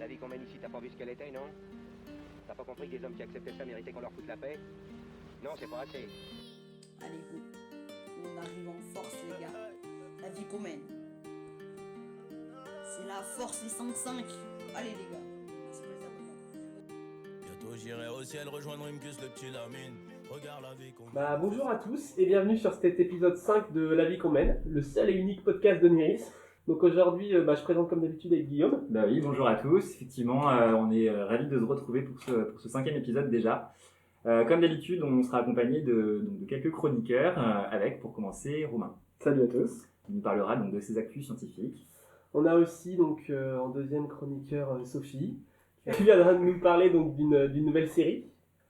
La vie qu'on mène ici, t'as pas vu ce qu'elle était, non? T'as pas compris que les hommes qui acceptaient ça méritaient qu'on leur foute la paix? Non, c'est pas assez. Allez, go. On arrive en force, les gars. La vie qu'on mène. C'est la force, les 5-5. Allez, les gars. Merci pour les abonnements. Bientôt j'irai au ciel rejoindre Imkus, le petit Lamine. Regarde la vie qu'on Bonjour à tous et bienvenue sur cet épisode 5 de La vie qu'on mène, le seul et unique podcast de Niris. Donc aujourd'hui, je présente comme d'habitude avec Guillaume. Oui, bonjour à tous. Effectivement, on est ravis de se retrouver pour ce 5e épisode déjà. Comme d'habitude, on sera accompagné de quelques chroniqueurs avec, pour commencer, Romain. Salut à tous. Il nous parlera donc de ses actus scientifiques. On a aussi donc en deuxième chroniqueur Sophie, qui viendra nous parler donc d'une nouvelle série,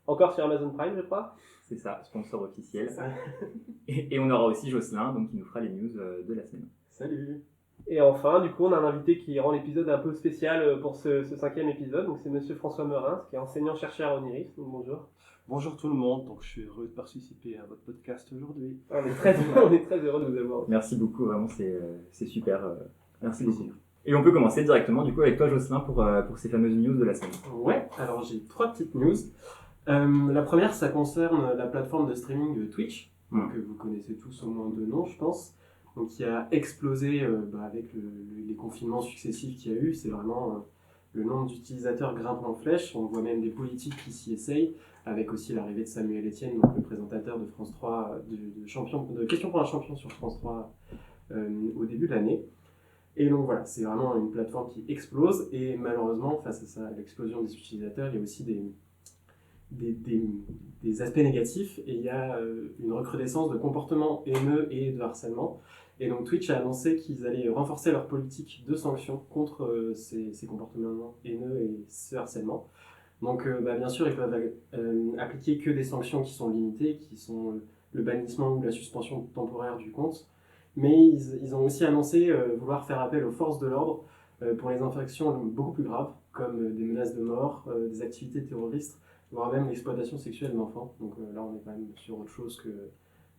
encore sur Amazon Prime je crois. C'est ça, sponsor officiel. Et on aura aussi Jocelyn, donc qui nous fera les news de la semaine. Salut. Et enfin, du coup, on a un invité qui rend l'épisode un peu spécial pour ce 5e épisode. Donc c'est Monsieur François Meurins, qui est enseignant-chercheur à Oniris. Donc bonjour. Bonjour tout le monde, donc je suis heureux de participer à votre podcast aujourd'hui. On est très heureux de vous avoir. Merci beaucoup, vraiment c'est super. Merci beaucoup. Et on peut commencer directement du coup avec toi Jocelyn pour ces fameuses news de la semaine. Ouais, alors j'ai 3 petites news. La première, ça concerne la plateforme de streaming Twitch, que vous connaissez tous au moins de nom je pense. Donc qui a explosé avec les confinements successifs qu'il y a eu. C'est vraiment le nombre d'utilisateurs grimpe en flèche. On voit même des politiques qui s'y essayent, avec aussi l'arrivée de Samuel Etienne, donc le présentateur de France 3, de Question pour un champion sur France 3 au début de l'année. Et donc voilà, c'est vraiment une plateforme qui explose. Et malheureusement, face à ça, à l'explosion des utilisateurs, il y a aussi des aspects négatifs. Et il y a une recrudescence de comportements haineux et de harcèlement. Et donc Twitch a annoncé qu'ils allaient renforcer leur politique de sanctions contre ces comportements haineux et ce harcèlement. Donc bien sûr, ils peuvent appliquer que des sanctions qui sont limitées, qui sont le bannissement ou la suspension temporaire du compte. Mais ils ont aussi annoncé vouloir faire appel aux forces de l'ordre pour les infractions beaucoup plus graves, comme des menaces de mort, des activités terroristes, voire même l'exploitation sexuelle d'enfants. Donc là, on est quand même sur autre chose que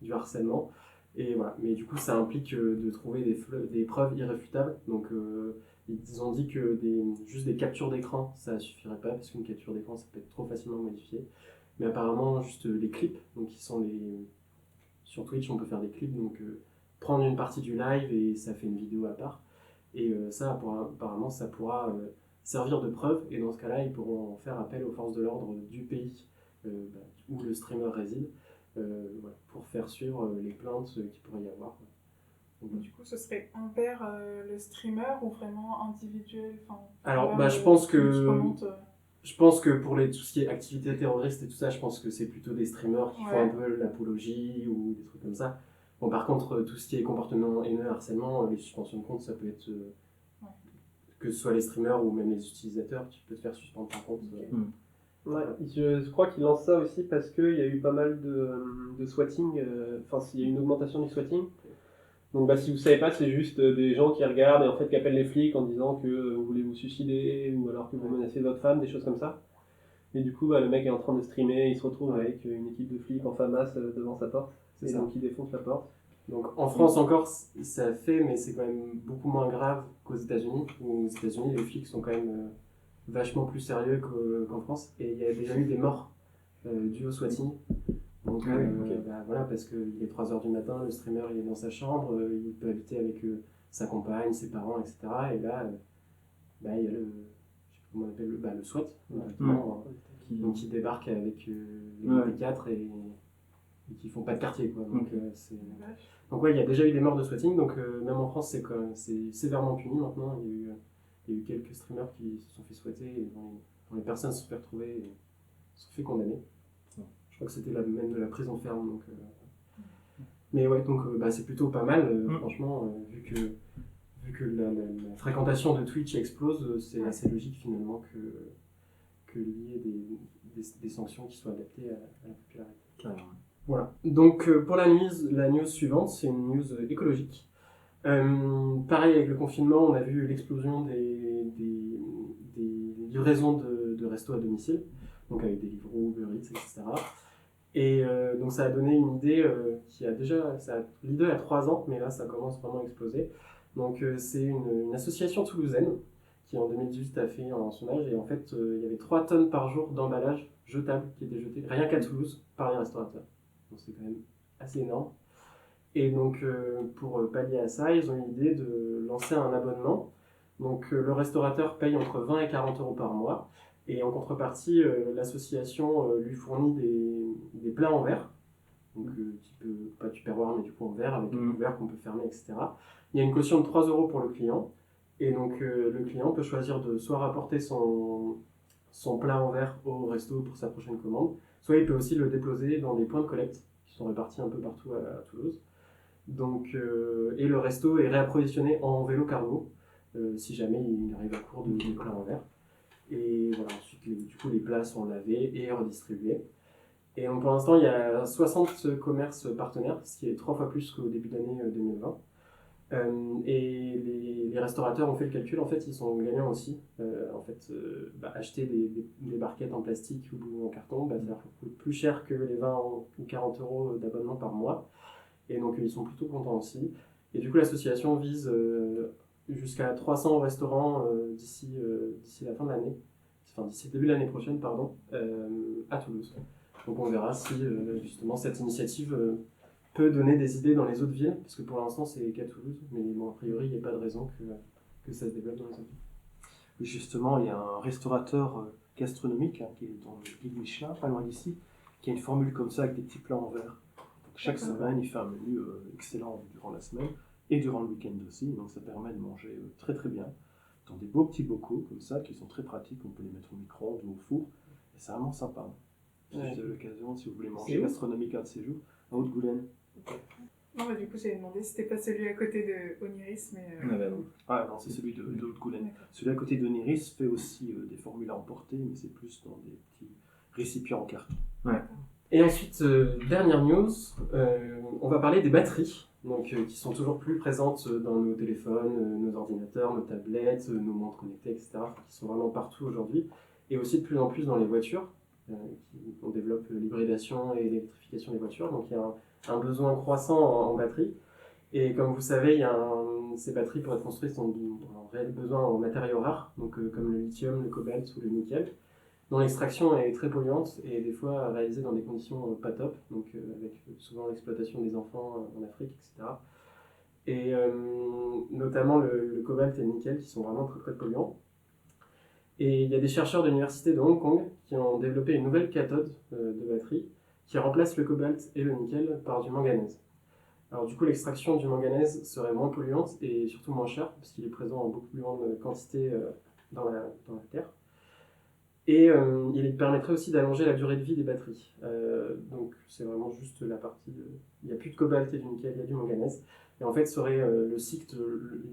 du harcèlement. Et voilà. Mais du coup, ça implique de trouver des preuves irréfutables. Donc ils ont dit que juste des captures d'écran, ça suffirait pas, parce qu'une capture d'écran, ça peut être trop facilement modifié. Mais apparemment, juste les clips, donc qui sont sur Twitch, on peut faire des clips, donc prendre une partie du live et ça fait une vidéo à part. Et ça, apparemment, ça pourra servir de preuve, et dans ce cas-là, ils pourront faire appel aux forces de l'ordre du pays où le streamer réside, pour faire suivre les plaintes qu'il pourrait y avoir. Donc, du coup, ce serait envers le streamer ou vraiment individuel? Alors, je pense que pour tout ce qui est activité terroriste et tout ça, je pense que c'est plutôt des streamers qui font un peu l'apologie ou des trucs comme ça. Bon, par contre, tout ce qui est comportement haineux, harcèlement, les suspensions de compte, ça peut être que ce soit les streamers ou même les utilisateurs, tu peux te faire suspendre par compte. Ouais, je crois qu'ils lancent ça aussi parce qu'il y a eu pas mal de swatting, il y a eu une augmentation du swatting. Donc si vous savez pas, c'est juste des gens qui regardent et en fait qui appellent les flics en disant que vous voulez vous suicider ou alors que vous menacez votre femme, des choses comme ça. Et du coup, le mec est en train de streamer, il se retrouve avec une équipe de flics en FAMAS devant sa porte. Et donc il défonce la porte. Donc en France encore, ça fait, mais c'est quand même beaucoup moins grave qu'aux États-Unis. Aux États-Unis, les flics sont quand même vachement plus sérieux qu'en France. Et il y a déjà eu des morts dues au swatting. Donc voilà, parce qu'il est 3h du matin, le streamer il est dans sa chambre, il peut habiter avec sa compagne, ses parents, etc. Et là, il y a je sais pas comment on appelle le SWAT, donc qui débarque avec les MP4 et qui font pas de quartier, quoi. Donc il y a déjà eu des morts de swatting, donc même en France c'est sévèrement puni maintenant. Il y a eu quelques streamers qui se sont fait swatter et dont les personnes se sont fait retrouver et se sont fait condamner. Je crois que c'était même de la prison ferme. Donc, mais ouais, donc c'est plutôt pas mal, franchement, vu que la fréquentation de Twitch explose, c'est assez logique finalement qu'il y ait des sanctions qui soient adaptées à la popularité. Carrément. Voilà. Donc pour la news suivante, c'est une news écologique. Pareil avec le confinement, on a vu l'explosion des livraisons de restos à domicile, donc avec des Deliveroo, Uber Eats, etc. Et donc ça a donné une idée l'idée a 3 ans, mais là ça commence vraiment à exploser. Donc c'est une association toulousaine qui en 2018 a fait un sondage, et en fait, il y avait 3 tonnes par jour d'emballage jetable qui étaient jetés, rien qu'à Toulouse, par les restaurateurs. Donc c'est quand même assez énorme. Et donc, pour pallier à ça, ils ont eu l'idée de lancer un abonnement. Donc, le restaurateur paye entre 20 et 40 euros par mois. Et en contrepartie, l'association lui fournit des plats en verre. Donc, type, pas Tupperware, mais du coup en verre, avec un couvercle qu'on peut fermer, etc. Il y a une caution de 3 euros pour le client. Et donc, le client peut choisir de soit rapporter son plat en verre au resto pour sa prochaine commande, soit il peut aussi le déposer dans des points de collecte qui sont répartis un peu partout à Toulouse. Donc, et le resto est réapprovisionné en vélo cargo si jamais il arrive à court de plats en verre. Et voilà, ensuite du coup les plats sont lavés et redistribués. Et donc pour l'instant il y a 60 commerces partenaires, ce qui est 3 fois plus qu'au début d'année 2020. Et les restaurateurs ont fait le calcul, en fait ils sont gagnants aussi. Acheter des barquettes en plastique ou en carton, ça leur coûte plus cher que les 20 ou 40 euros d'abonnement par mois. Et donc ils sont plutôt contents aussi. Et du coup l'association vise jusqu'à 300 restaurants d'ici la fin de l'année, enfin d'ici le début de l'année prochaine, pardon, à Toulouse. Donc on verra si justement cette initiative peut donner des idées dans les autres villes, parce que pour l'instant c'est qu'à Toulouse, mais bon, a priori il n'y a pas de raison que ça se développe dans les autres villes. Justement, il y a un restaurateur gastronomique qui est dans le guide Michelin, pas loin d'ici, qui a une formule comme ça avec des petits plats en verre. Chaque semaine, il fait un menu excellent durant la semaine et durant le week-end aussi. Donc ça permet de manger très très bien dans des beaux petits bocaux comme ça qui sont très pratiques. On peut les mettre au micro-ondes ou au four. Et c'est vraiment sympa. Si vous avez l'occasion, si vous voulez manger gastronomique un de ces jours, à Haute-Goulaine. Non, mais du coup, j'avais demandé si c'était pas celui à côté de Oniris, mais... Non. Ah non, c'est celui de Haute-Goulaine. Celui à côté d'Oniris fait aussi des formules à emporter, mais c'est plus dans des petits récipients en carton. Ouais. Et ensuite, dernière news, on va parler des batteries, donc, qui sont toujours plus présentes dans nos téléphones, nos ordinateurs, nos tablettes, nos montres connectées, etc., qui sont vraiment partout aujourd'hui, et aussi de plus en plus dans les voitures. On développe l'hybridation et l'électrification des voitures, donc il y a un besoin croissant en batterie. Et comme vous savez, ces batteries pour être construites ont un réel besoin en matériaux rares, donc comme le lithium, le cobalt ou le nickel, dont l'extraction est très polluante et des fois réalisée dans des conditions pas top, donc avec souvent l'exploitation des enfants en Afrique, etc. Et notamment le cobalt et le nickel qui sont vraiment très très polluants. Et il y a des chercheurs de l'université de Hong Kong qui ont développé une nouvelle cathode de batterie qui remplace le cobalt et le nickel par du manganèse. Alors du coup l'extraction du manganèse serait moins polluante et surtout moins chère parce qu'il est présent en beaucoup plus grande quantité dans la Terre. Et il permettrait aussi d'allonger la durée de vie des batteries. Donc c'est vraiment juste la partie... il n'y a plus de cobalt et du nickel, il y a du manganèse. Et en fait, le cycle,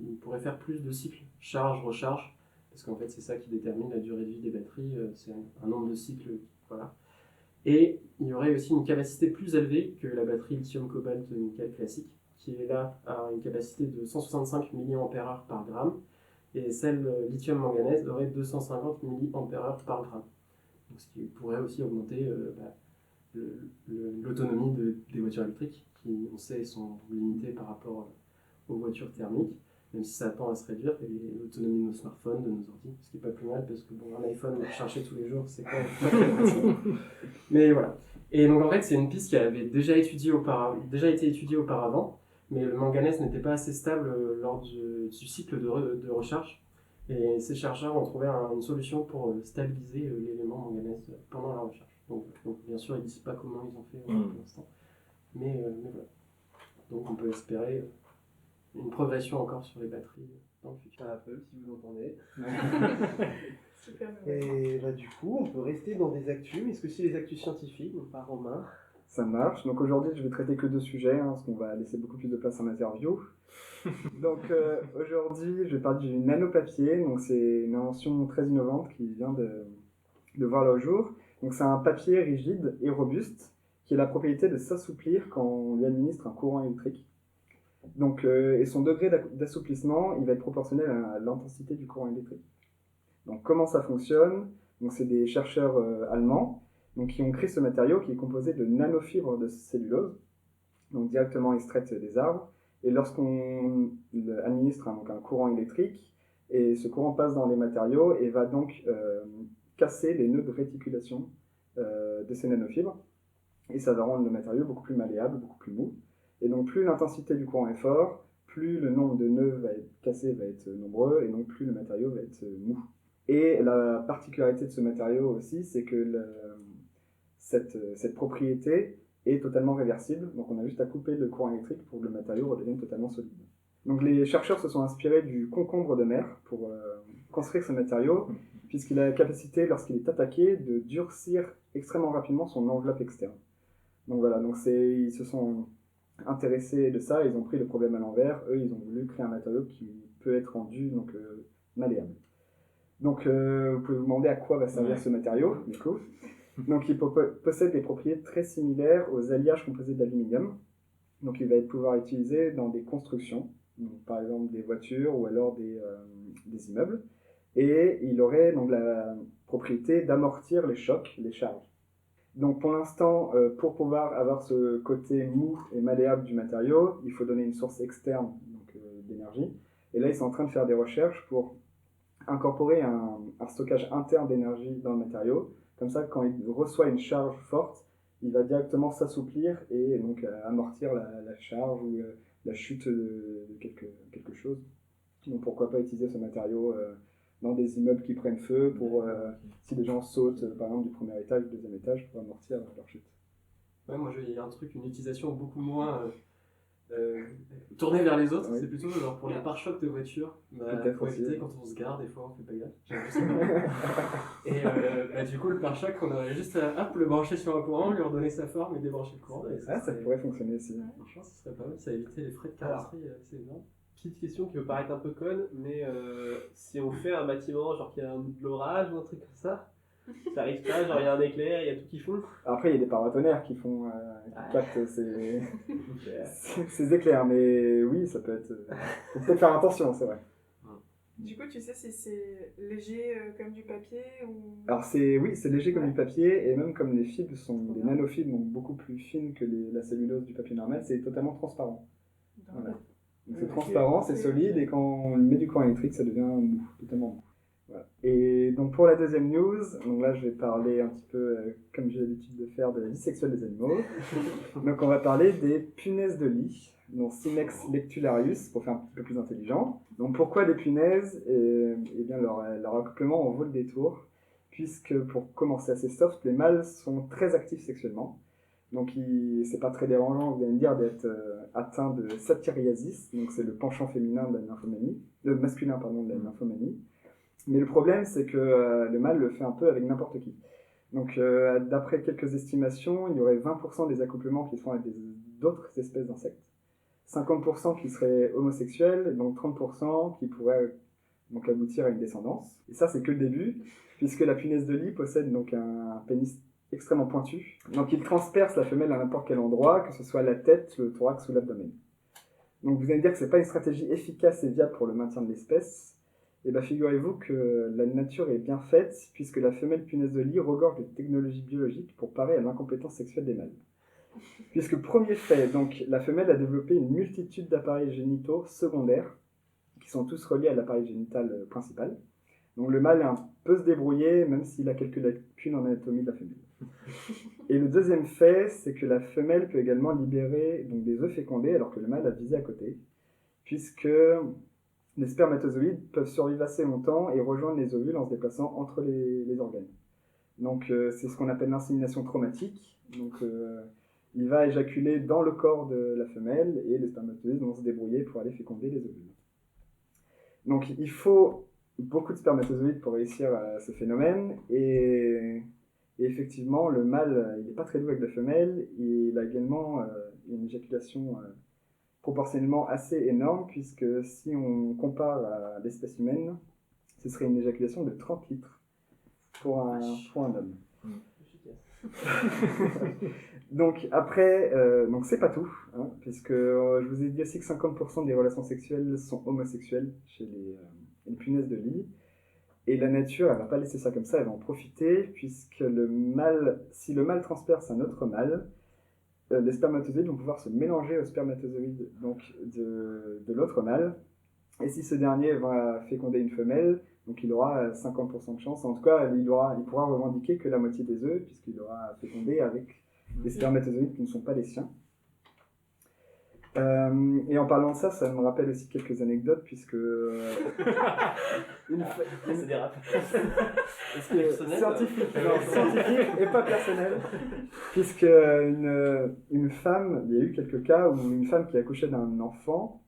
il pourrait faire plus de cycles charge-recharge, parce qu'en fait c'est ça qui détermine la durée de vie des batteries, c'est un nombre de cycles, voilà. Et il y aurait aussi une capacité plus élevée que la batterie lithium-cobalt-nickel classique, qui est là à une capacité de 165 mAh par gramme, et celle lithium-manganèse aurait 250 mAh par gramme. Donc, ce qui pourrait aussi augmenter l'autonomie des voitures électriques, qui, on sait, sont limitées par rapport aux voitures thermiques, même si ça tend à se réduire, et l'autonomie de nos smartphones, de nos ordi, ce qui n'est pas plus mal, parce que bon, un iPhone rechargé tous les jours, c'est quand même pas très pratique. Mais voilà. Et donc en fait, c'est une piste qui avait déjà été étudiée auparavant, mais le manganèse n'était pas assez stable lors du cycle de recharge. Et ces chercheurs ont trouvé une solution pour stabiliser l'élément manganèse pendant la recharge. Donc bien sûr, ils ne disent pas comment ils ont fait pour l'instant. Mais voilà. Donc on peut espérer une progression encore sur les batteries dans le futur. Apple, si vous entendez. Super. Et là, du coup, on peut rester dans des actus, mais est-ce que c'est les actus scientifiques, donc par Romain? Ça marche. Donc aujourd'hui, je vais traiter que 2 sujets, parce qu'on va laisser beaucoup plus de place en interview. Donc aujourd'hui, je vais parler du nanopapier. Donc c'est une invention très innovante qui vient de voir le jour. Donc c'est un papier rigide et robuste qui a la propriété de s'assouplir quand on lui administre un courant électrique. Donc, et son degré d'assouplissement, il va être proportionnel à l'intensité du courant électrique. Donc comment ça fonctionne? Donc c'est des chercheurs allemands qui ont créé ce matériau qui est composé de nanofibres de cellulose, donc directement extraites des arbres. Et lorsqu'on administre un courant électrique, Et ce courant passe dans les matériaux et va donc casser les nœuds de réticulation de ces nanofibres. Et ça va rendre le matériau beaucoup plus malléable, beaucoup plus mou. Et donc plus l'intensité du courant est fort, plus le nombre de nœuds va être cassés va être nombreux, et donc plus le matériau va être mou. Et la particularité de ce matériau aussi, c'est que cette propriété est totalement réversible. Donc on a juste à couper le courant électrique pour que le matériau redevienne totalement solide. Donc les chercheurs se sont inspirés du concombre de mer pour construire ce matériau, puisqu'il a la capacité, lorsqu'il est attaqué, de durcir extrêmement rapidement son enveloppe externe. Donc voilà, ils se sont intéressés de ça, ils ont pris le problème à l'envers. Eux, ils ont voulu créer un matériau qui peut être rendu malléable. Donc vous pouvez vous demander à quoi va servir ce matériau, du coup. Donc il possède des propriétés très similaires aux alliages composés d'aluminium. Donc il va pouvoir être utilisé dans des constructions, donc, par exemple des voitures ou alors des immeubles. Et il aurait donc la propriété d'amortir les chocs, les charges. Donc pour l'instant, pour pouvoir avoir ce côté mou et malléable du matériau, il faut donner une source externe d'énergie. Et là, ils sont en train de faire des recherches pour incorporer un stockage interne d'énergie dans le matériau. Comme ça, quand il reçoit une charge forte, il va directement s'assouplir et donc amortir la charge ou la chute de quelque chose. Donc pourquoi pas utiliser ce matériau dans des immeubles qui prennent feu pour si les gens sautent par exemple du premier étage, du deuxième étage pour amortir leur chute. Ouais, moi il y a une utilisation beaucoup moins tournée vers les autres, c'est plutôt genre pour les pare-chocs de voiture, pour éviter quand on se gare des fois on fait pas gaffe. Et du coup le pare-choc on aurait juste à le brancher sur un courant, lui redonner sa forme et débrancher le courant. Et ça pourrait fonctionner aussi. Franchement ça serait pas mal, ça évitait les frais de carrosserie, c'est énorme. Petite question qui peut paraître un peu conne, mais si on fait un bâtiment, genre qu'il y a de l'orage ou un truc comme ça arrive pas, genre il y a un éclair, il y a tout qui fond. Après, il y a des paratonnerres qui captent ces éclairs, mais oui, ça peut être. Faut peut-être faire attention, c'est vrai. Du coup, tu sais si c'est léger comme du papier ou... Alors, c'est léger comme du papier, et même comme les fibres sont des nanofibres, donc beaucoup plus fines que la cellulose du papier normal, c'est totalement transparent. Voilà. Donc c'est transparent, c'est solide, et quand on met du courant électrique, ça devient mou, totalement mou. Voilà. Et donc pour la deuxième news, donc là je vais parler un petit peu, comme j'ai l'habitude de faire, de la vie sexuelle des animaux. Donc on va parler des punaises de lit, donc Cimex lectularius, pour faire un petit peu plus intelligent. Donc pourquoi des punaises? Eh bien leur accouplement en vaut le détour, puisque pour commencer assez soft, les mâles sont très actifs sexuellement. Donc c'est pas très dérangeant, vous allez me dire, d'être atteint de satyriasis, donc c'est le penchant féminin de la nymphomanie, masculin de la nymphomanie. Mais le problème, c'est que le mâle le fait un peu avec n'importe qui. Donc d'après quelques estimations, il y aurait 20% des accouplements qui se font avec d'autres espèces d'insectes, 50% qui seraient homosexuels, donc 30% qui pourraient donc aboutir à une descendance. Et ça, c'est que le début, puisque la punaise de lit possède donc un pénis extrêmement pointu. Donc il transperce la femelle à n'importe quel endroit, que ce soit la tête, le thorax ou l'abdomen. Donc vous allez me dire que ce n'est pas une stratégie efficace et viable pour le maintien de l'espèce. Et bien figurez-vous que la nature est bien faite, puisque la femelle punaise de lit regorge de technologies biologiques pour parer à l'incompétence sexuelle des mâles. Puisque premier fait, donc la femelle a développé une multitude d'appareils génitaux secondaires, qui sont tous reliés à l'appareil génital principal. Donc le mâle peut se débrouiller, même s'il a quelques lacunes en anatomie de la femelle. Et le deuxième fait, c'est que la femelle peut également libérer donc, des œufs fécondés, alors que le mâle a visé à côté, puisque les spermatozoïdes peuvent survivre assez longtemps et rejoindre les ovules en se déplaçant entre les organes. Donc c'est ce qu'on appelle l'insémination traumatique. Donc il va éjaculer dans le corps de la femelle et les spermatozoïdes vont se débrouiller pour aller féconder les ovules. Donc il faut beaucoup de spermatozoïdes pour réussir à ce phénomène et effectivement le mâle il n'est pas très doux avec la femelle, il a également une éjaculation proportionnellement assez énorme, puisque si on compare à l'espèce humaine, ce serait une éjaculation de 30 litres pour un homme. Donc après, donc c'est pas tout, hein, puisque je vous ai dit aussi que 50% des relations sexuelles sont homosexuelles chez les punaises de lit, et la nature, elle va pas laisser ça comme ça, elle va en profiter, puisque si le mâle transperce un autre mâle, les spermatozoïdes vont pouvoir se mélanger aux spermatozoïdes donc, de l'autre mâle, Et si ce dernier va féconder une femelle, donc il aura 50% de chance. En tout cas, il pourra revendiquer que la moitié des œufs, puisqu'il aura fécondé avec des spermatozoïdes qui ne sont pas les siens. Et en parlant de ça, ça me rappelle aussi quelques anecdotes, puisque C'est des rap. scientifique et pas personnel, puisque une femme, il y a eu quelques cas où une femme qui accouchait d'un enfant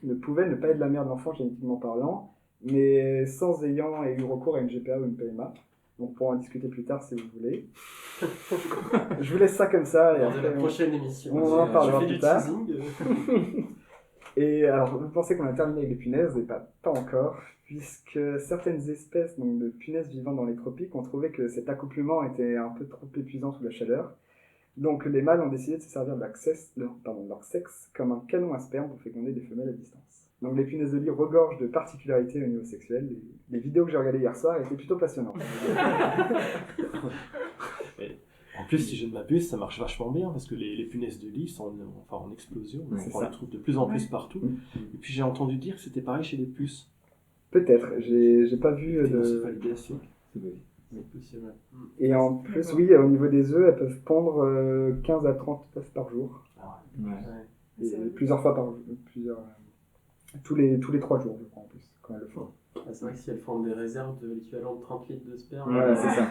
ne pouvait ne pas être la mère de l'enfant génétiquement parlant, mais sans ayant eu recours à une GPA ou une PMA. Donc pour en discuter plus tard si vous voulez. Je vous laisse ça comme ça. Et Lors de après, la prochaine émission. on en parlera Je fais plus du tard. teasing. Et alors, vous pensez qu'on a terminé avec les punaises, et pas encore, puisque certaines espèces donc, de punaises vivant dans les tropiques ont trouvé que cet accouplement était un peu trop épuisant sous la chaleur. Donc les mâles ont décidé de se servir de leur sexe comme un canon à sperme pour féconder des femelles à distance. Donc les punaises de lit regorgent de particularités au niveau sexuel. Les vidéos que j'ai regardées hier soir étaient plutôt passionnantes. En plus, si je ne m'abuse, ça marche vachement bien parce que les punaises de lit sont en explosion. C'est On ça. les trouve de plus en plus partout. Et puis j'ai entendu dire que c'était pareil chez les puces. Peut-être, j'ai pas vu de... Dénocephalidation. C'est possible. Et en plus, oui, au niveau des œufs, elles peuvent pondre 15 à 30 œufs par jour. Ouais. Et plusieurs fois par jour. Tous les 3 jours, je crois, en plus, quand elles le font. Ah, c'est vrai que si elles font des réserves de l'équivalent de 30 litres de sperme, Ouais, c'est ça.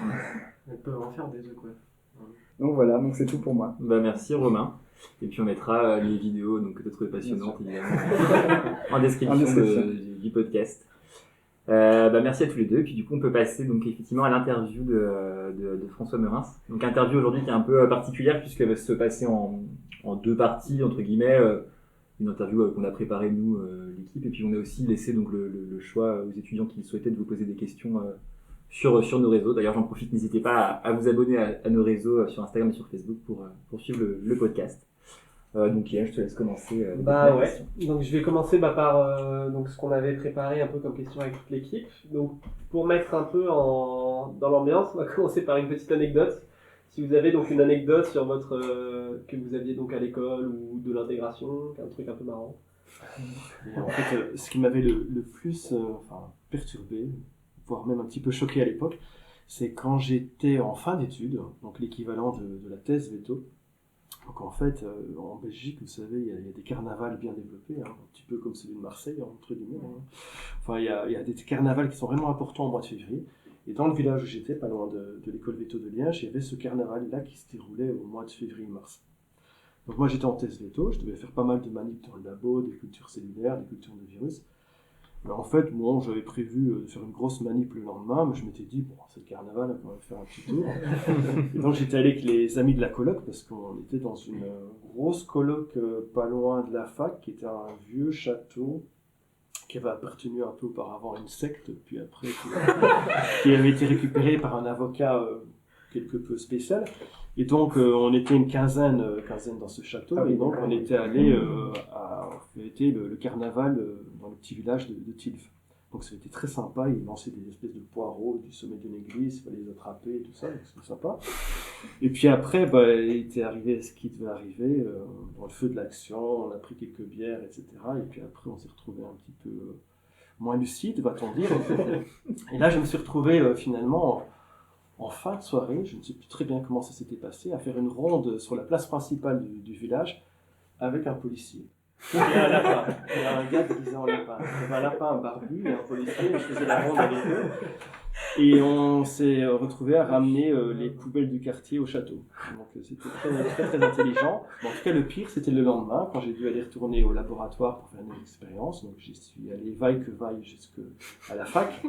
elles peuvent en faire des œufs, quoi. Donc voilà, donc c'est tout pour moi. Bah merci Romain. Et puis on mettra les vidéos donc que tu as trouvées passionnantes évidemment en description du podcast. Merci à tous les deux. Et puis du coup on peut passer donc effectivement à l'interview de François Meurins. Donc interview aujourd'hui qui est un peu particulière puisqu'elle va se passer en 2 parties entre guillemets. Une interview qu'on a préparée nous l'équipe et puis on a aussi laissé donc le choix aux étudiants qui souhaitaient de vous poser des questions sur nos réseaux. D'ailleurs, j'en profite, n'hésitez pas à vous abonner à nos réseaux sur Instagram et sur Facebook pour suivre le podcast. Donc, Yann, je te laisse commencer. Bah ouais. Donc je vais commencer par donc ce qu'on avait préparé un peu comme question avec toute l'équipe. Donc pour mettre un peu dans l'ambiance, on va commencer par une petite anecdote. Si vous avez donc une anecdote sur votre que vous aviez donc à l'école ou de l'intégration, un truc un peu marrant. Et en fait, ce qui m'avait le plus perturbé, voire même un petit peu choqué à l'époque, c'est quand j'étais en fin d'études, donc l'équivalent de la thèse veto. Donc en fait, en Belgique, vous savez, il y a des carnavals bien développés, un petit peu comme celui de Marseille, entre guillemets. Enfin, il y a des carnavals qui sont vraiment importants au mois de février. Et dans le village où j'étais, pas loin de l'école veto de Liège, il y avait ce carnaval-là qui se déroulait au mois de février-mars. Donc moi j'étais en thèse veto, je devais faire pas mal de manips dans le labo, des cultures cellulaires, des cultures de virus. Mais en fait, bon, j'avais prévu de faire une grosse manip le lendemain, mais je m'étais dit, bon, c'est le carnaval, on va faire un petit tour. Et donc j'étais allé avec les amis de la coloc, parce qu'on était dans une grosse coloc pas loin de la fac, qui était un vieux château, qui avait appartenu un peu auparavant à une secte, puis après, qui avait été récupéré par un avocat quelque peu spécial. Et donc, on était une quinzaine dans ce château, et donc on était allé fêter le carnaval dans le petit village de Tilf. Donc c'était très sympa, ils lançaient des espèces de poireaux du sommet d'une église, il fallait les attraper et tout ça, donc c'était sympa. Et puis après, il était arrivé ce qui devait arriver, dans le feu de l'action, on a pris quelques bières, etc. Et puis après, on s'est retrouvé un petit peu moins lucide, va-t-on dire. Et là, je me suis retrouvé finalement en fin de soirée, je ne sais plus très bien comment ça s'était passé, à faire une ronde sur la place principale du village avec un policier. Il y a un lapin, il y a un gars déguisé en lapin. Il y avait un lapin barbu et un policier, je faisais la ronde avec eux. Et on s'est retrouvé à ramener les poubelles du quartier au château. Donc c'était très intelligent. Bon, en tout cas, le pire, c'était le lendemain, quand j'ai dû aller retourner au laboratoire pour faire une expérience. Donc j'y suis allé vaille que vaille jusqu'à la fac.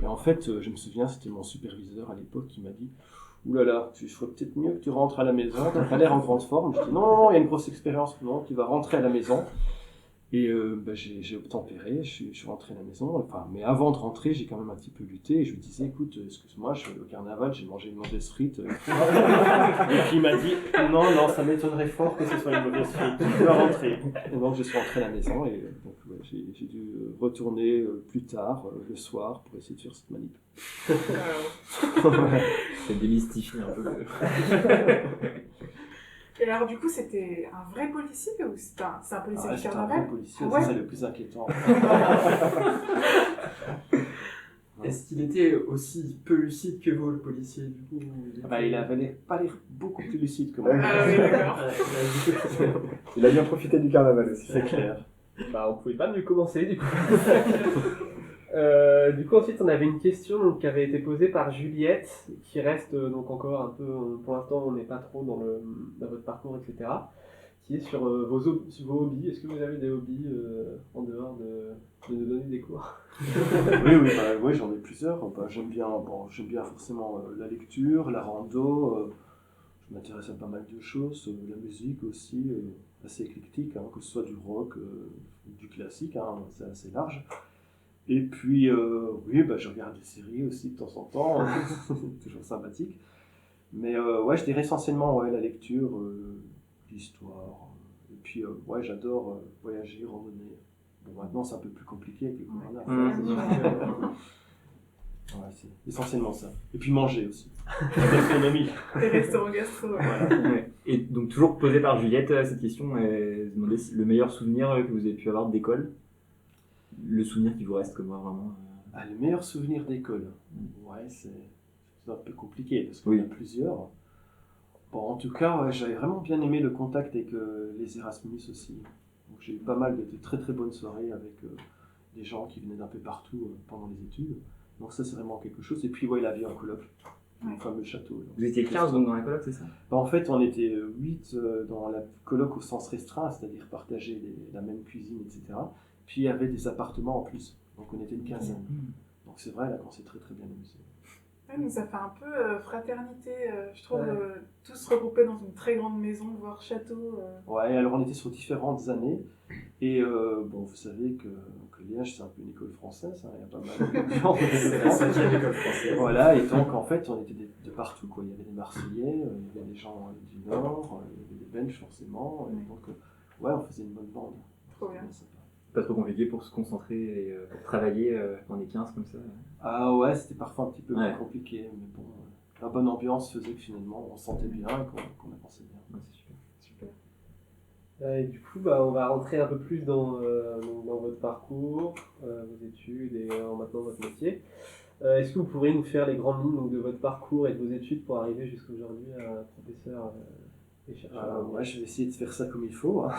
Et en fait, je me souviens, c'était mon superviseur à l'époque qui m'a dit « Ouh là là, il ferait peut-être mieux que tu rentres à la maison, tu n'as pas l'air en grande forme. » Je dis « Non, il y a une grosse expérience, non, tu vas rentrer à la maison. » Et j'ai obtempéré, je suis rentré à la maison. Enfin, mais avant de rentrer, j'ai quand même un petit peu lutté. Et je lui disais « Écoute, excuse-moi, je suis au carnaval, j'ai mangé une mauvaise frite. » Et puis il m'a dit « Non, ça m'étonnerait fort que ce soit une mauvaise frite. Tu vas rentrer. » Et donc je suis rentré à la maison et donc, j'ai dû retourner plus tard, le soir, pour essayer de faire cette manip. Ça démystifie un peu. Et alors, du coup, c'était un vrai policier ou c'est un policier Ah, du c'était un vrai carnaval? policier, Ouais. c'est le plus inquiétant. Est-ce qu'il était aussi peu lucide que vous, le policier, du coup Il avait pas l'air beaucoup plus lucide que moi. Ah oui, d'accord. Il a bien profité du carnaval aussi. C'est clair. Bah, on pouvait pas mieux commencer du coup. Du coup, ensuite, on avait une question donc, qui avait été posée par Juliette, qui reste donc encore un peu, pour l'instant, on n'est pas trop dans votre parcours, etc. Qui est sur vos hobbies. Est-ce que vous avez des hobbies en dehors de nous donner des cours? Oui, j'en ai plusieurs. J'aime bien forcément la lecture, la rando. Je m'intéresse à pas mal de choses, la musique aussi, assez éclectique, hein, que ce soit du rock, du classique, hein, c'est assez large. Et puis, je regarde des séries aussi de temps en temps, toujours sympathique. Mais je dirais essentiellement la lecture, l'histoire. Et puis, j'adore voyager, randonner. Bon, maintenant, c'est un peu plus compliqué avec le corona. C'est essentiellement ça. Et puis manger aussi. La gastronomie. Les restaurants gastro. Ouais. Ouais. Et donc, toujours posée par Juliette, cette question, elle se demandait le meilleur souvenir que vous avez pu avoir d'école. Le souvenir qui vous reste comme moi, vraiment. Le meilleur souvenir d'école. Ouais, c'est un peu compliqué parce qu'il y en a plusieurs. Bon, en tout cas, j'avais vraiment bien aimé le contact avec les Erasmus aussi. Donc, j'ai eu pas mal de très très bonnes soirées avec des gens qui venaient d'un peu partout pendant les études. Donc ça, c'est vraiment quelque chose. Et puis, la vie en coloc, le fameux château. Donc, vous étiez 15 donc, dans la coloc, c'est ça? En fait, on était 8 dans la coloc au sens restreint, c'est-à-dire partager la même cuisine, etc. Puis il y avait des appartements en plus. Donc on était une quinzaine. Donc c'est vrai, là, qu'on s'est très très bien amusé. Ouais, ça fait un peu fraternité, je trouve, tous regroupés dans une très grande maison, voire château. Ouais, alors on était sur différentes années. Et vous savez que Liège, c'est un peu une école française, hein, il y a pas mal de gens. C'est la 5e école française. Voilà, et donc en fait, on était de partout, quoi. Il y avait des Marseillais, il y avait des gens du Nord, il y avait des Belges forcément. Et donc, on faisait une bonne bande. Trop bien. Pas trop compliqué pour se concentrer et pour travailler quand on est 15 comme ça? Ah ouais, c'était parfois un petit peu plus compliqué, mais bon, la bonne ambiance faisait que finalement on se sentait bien et qu'on avançait bien. Ouais, c'est super. Et du coup, on va rentrer un peu plus dans votre parcours, vos études et maintenant votre métier. Est-ce que vous pourriez nous faire les grandes lignes de votre parcours et de vos études pour arriver jusqu'à aujourd'hui à professeur et chercheur? Je vais essayer de faire ça comme il faut. Hein.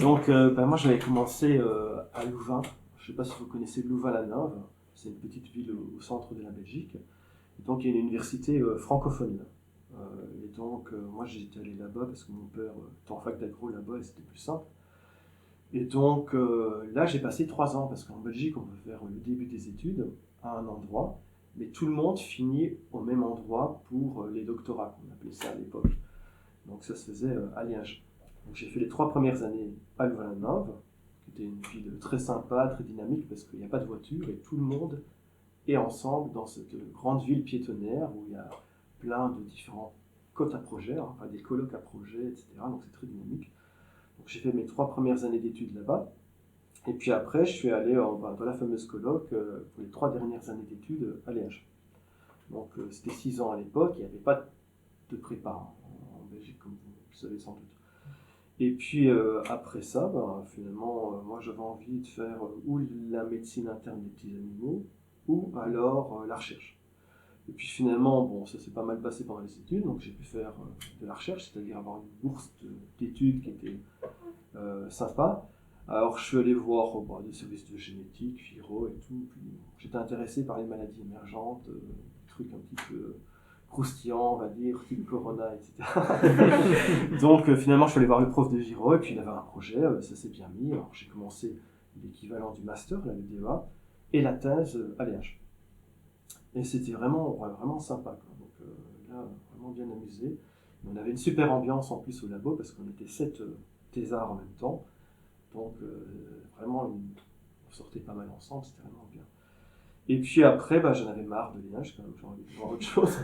Donc, moi j'avais commencé à Louvain. Je ne sais pas si vous connaissez Louvain-la-Neuve. C'est une petite ville au centre de la Belgique. Et donc il y a une université francophone. Et donc moi j'étais allé là-bas parce que mon père était en fac d'agro là-bas et c'était plus simple. Et donc là j'ai passé 3 ans parce qu'en Belgique on peut faire le début des études à un endroit, mais tout le monde finit au même endroit pour les doctorats, on appelait ça à l'époque. Donc ça se faisait à Liège. Donc j'ai fait les 3 premières années à Louvain-la-Neuve, qui était une ville très sympa, très dynamique parce qu'il n'y a pas de voiture et tout le monde est ensemble dans cette grande ville piétonnière où il y a plein de différents côtes à projets, enfin des colloques à projets, etc. Donc c'est très dynamique. Donc j'ai fait mes 3 premières années d'études là-bas. Et puis après, je suis allé dans la fameuse colloque pour les 3 dernières années d'études à Liège. Donc c'était 6 ans à l'époque, il n'y avait pas de prépa en Belgique, comme vous le savez sans doute. Et puis après ça, finalement, moi j'avais envie de faire ou la médecine interne des petits animaux, ou alors la recherche. Et puis finalement, ça s'est pas mal passé pendant les études, donc j'ai pu faire de la recherche, c'est-à-dire avoir une bourse d'études qui était sympa. Alors je suis allé voir des services de génétique, viro et tout, puis j'étais intéressé par les maladies émergentes, des trucs un petit peu croustillants, on va dire, type Corona, etc. Donc finalement je suis allé voir le prof de viro, et puis il avait un projet, ça s'est bien mis. Alors j'ai commencé l'équivalent du master, le DEA, et la thèse à Liège. Et c'était vraiment sympa, quoi. Donc là, vraiment bien amusé. On avait une super ambiance en plus au labo, parce qu'on était 7 thésards en même temps. Donc vraiment, on sortait pas mal ensemble, c'était vraiment bien. Et puis après, j'en avais marre de Liège, quand même, j'ai envie de voir autre chose.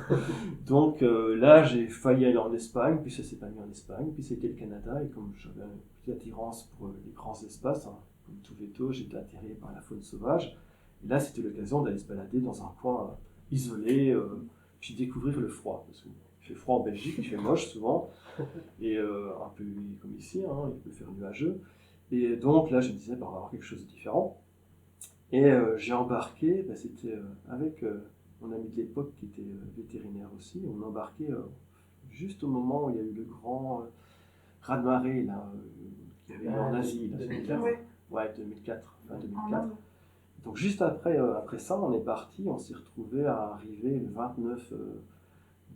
Donc là, j'ai failli aller en Espagne, puis ça s'est pas mis en Espagne, puis c'était le Canada, et comme j'avais une petite attirance pour les grands espaces, hein, comme tout veto, j'étais attiré par la faune sauvage. Et là, c'était l'occasion d'aller se balader dans un coin isolé, puis découvrir le froid, parce qu'il fait froid en Belgique, il fait moche souvent, et un peu comme ici, hein, il peut faire nuageux. Et donc là, je me disais, on va avoir quelque chose de différent. Et j'ai embarqué, c'était avec mon ami de l'époque qui était vétérinaire aussi, on embarquait juste au moment où il y a eu le grand raz-de-marée qu'il y avait eu en Asie. Là, 2004. Ouais, 2004, fin En 2004. Inde. Donc juste après ça, on est parti, on s'est retrouvé à arriver le 29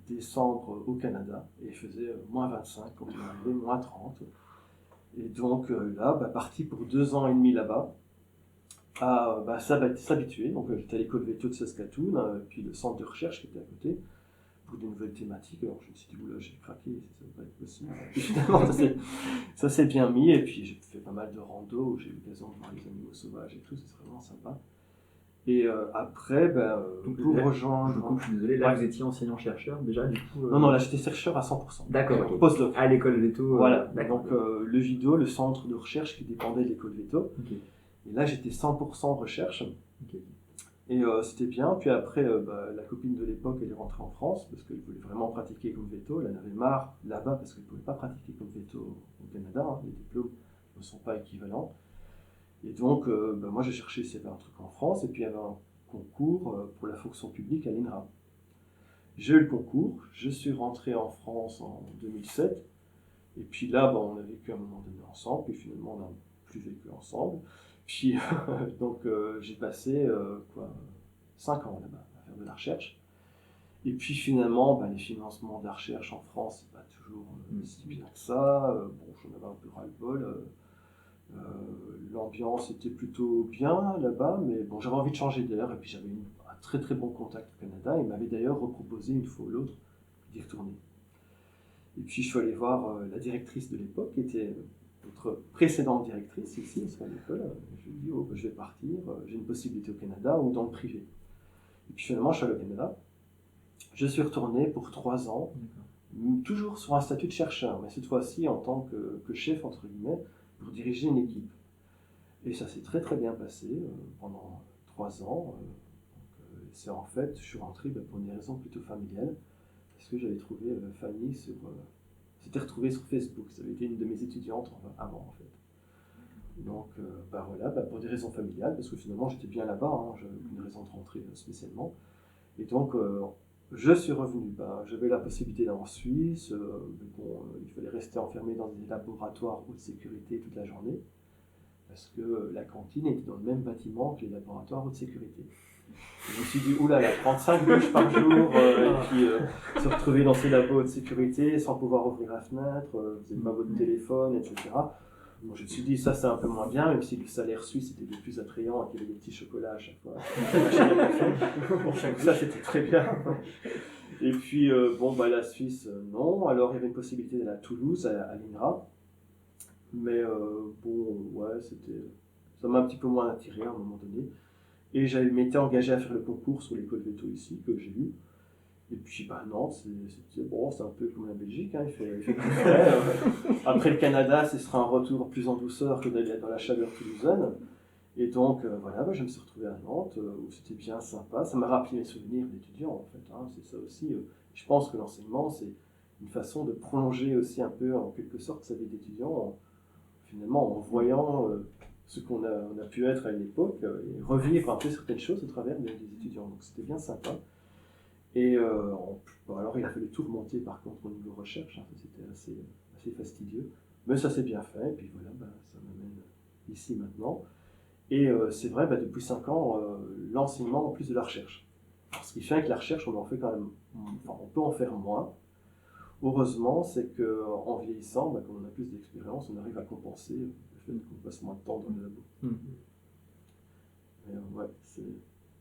décembre au Canada, et il faisait moins 25 quand on est arrivé, moins 30. Et donc là, parti pour 2 ans et demi là-bas, à s'habituer. Donc j'étais à l'école veto de Saskatoon, puis le centre de recherche qui était à côté, pour des nouvelles thématiques. Alors je me suis dit, oula, j'ai craqué, ça va pas être possible. Et finalement, ça s'est bien mis, et puis j'ai fait pas mal de rando, où j'ai eu l'occasion de voir les animaux sauvages et tout, c'est vraiment sympa. Et après, Donc, pour là, rejoindre... Du coup, je suis désolé, là Ouais. vous étiez enseignant-chercheur déjà, du coup. Non, là j'étais chercheur à 100%. D'accord, ok. Postdoc. À l'école veto. Voilà, d'accord. donc le VIDO, le centre de recherche qui dépendait de l'école veto. Ok. Et là j'étais 100% recherche. Ok. Et c'était bien. Puis après, la copine de l'époque, elle est rentrée en France parce qu'elle voulait vraiment pratiquer comme veto. Elle en avait marre là-bas parce qu'elle ne pouvait pas pratiquer comme veto au Canada. Hein. Les diplômes ne sont pas équivalents. Et donc, moi j'ai cherché s'il y avait un truc en France. Et puis il y avait un concours pour la fonction publique à l'INRA. J'ai eu le concours. Je suis rentré en France en 2007. Et puis là, on a vécu un moment donné ensemble. Puis finalement, on n'a plus vécu ensemble. Puis donc j'ai passé 5 ans là-bas à faire de la recherche. Et puis finalement, les financements de la recherche en France, c'est pas toujours si bien que ça. J'en avais un peu ras-le-bol. L'ambiance était plutôt bien là-bas, mais bon, j'avais envie de changer d'air. Et puis j'avais un très très bon contact au Canada. Il m'avait d'ailleurs reproposé une fois ou l'autre d'y retourner. Et puis je suis allé voir la directrice de l'époque, qui était notre précédente directrice ici, à l'école. Je lui ai dit, je vais partir, j'ai une possibilité au Canada ou dans le privé. Et puis finalement, je suis allé au Canada. Je suis retourné pour 3 ans, toujours sur un statut de chercheur, mais cette fois-ci en tant que chef, entre guillemets, pour diriger une équipe. Et ça s'est très très bien passé pendant 3 ans. C'est en fait, je suis rentré pour une raison plutôt familiale, parce que j'avais trouvé Fanny s'était retrouvée sur Facebook. Ça avait été une de mes étudiantes avant en fait. Donc voilà, pour des raisons familiales, parce que finalement j'étais bien là-bas, hein, j'avais aucune raison de rentrer spécialement. Et donc je suis revenu. J'avais la possibilité d'aller en Suisse, il fallait rester enfermé dans des laboratoires haute sécurité toute la journée, parce que la cantine était dans le même bâtiment que les laboratoires haute sécurité. Je me suis dit, oulala, 35 douches par jour, et puis se retrouver dans ces labos de sécurité sans pouvoir ouvrir la fenêtre, vous n'avez pas votre téléphone, etc. Bon, je me suis dit, ça c'est un peu moins bien, même si le salaire suisse était le plus attrayant et qu'il y avait des petits chocolats à chaque fois. Ça c'était très bien. Et puis, la Suisse, non. Alors il y avait une possibilité d'aller à Toulouse, à l'INRA. Mais ça m'a un petit peu moins attiré à un moment donné. Et je m'étais engagé à faire le concours sur l'école veto ici, que j'ai eu. Et puis, non, c'est un peu comme la Belgique, hein, il fait plus frais. Après le Canada, ce sera un retour plus en douceur que d'aller dans la chaleur toulousaine. Et donc, je me suis retrouvé à Nantes, où c'était bien sympa. Ça m'a rappelé mes souvenirs d'étudiant, en fait. Hein, c'est ça aussi. Je pense que l'enseignement, c'est une façon de prolonger aussi un peu, en quelque sorte, sa vie d'étudiant, finalement, en voyant ce qu'on a pu être à une époque, et revivre un peu certaines choses au travers des étudiants. Donc c'était bien sympa. Et alors il a fallu tout remonter par contre au niveau recherche, hein, c'était assez fastidieux. Mais ça s'est bien fait, et puis voilà, ça m'amène ici maintenant. Et c'est vrai, depuis 5 ans, l'enseignement en plus de la recherche. Alors, ce qui fait que la recherche, on en fait quand même, on peut en faire moins. Heureusement, c'est qu'en vieillissant, comme on a plus d'expérience, on arrive à compenser le fait qu'on passe moins de temps dans le labo. Mais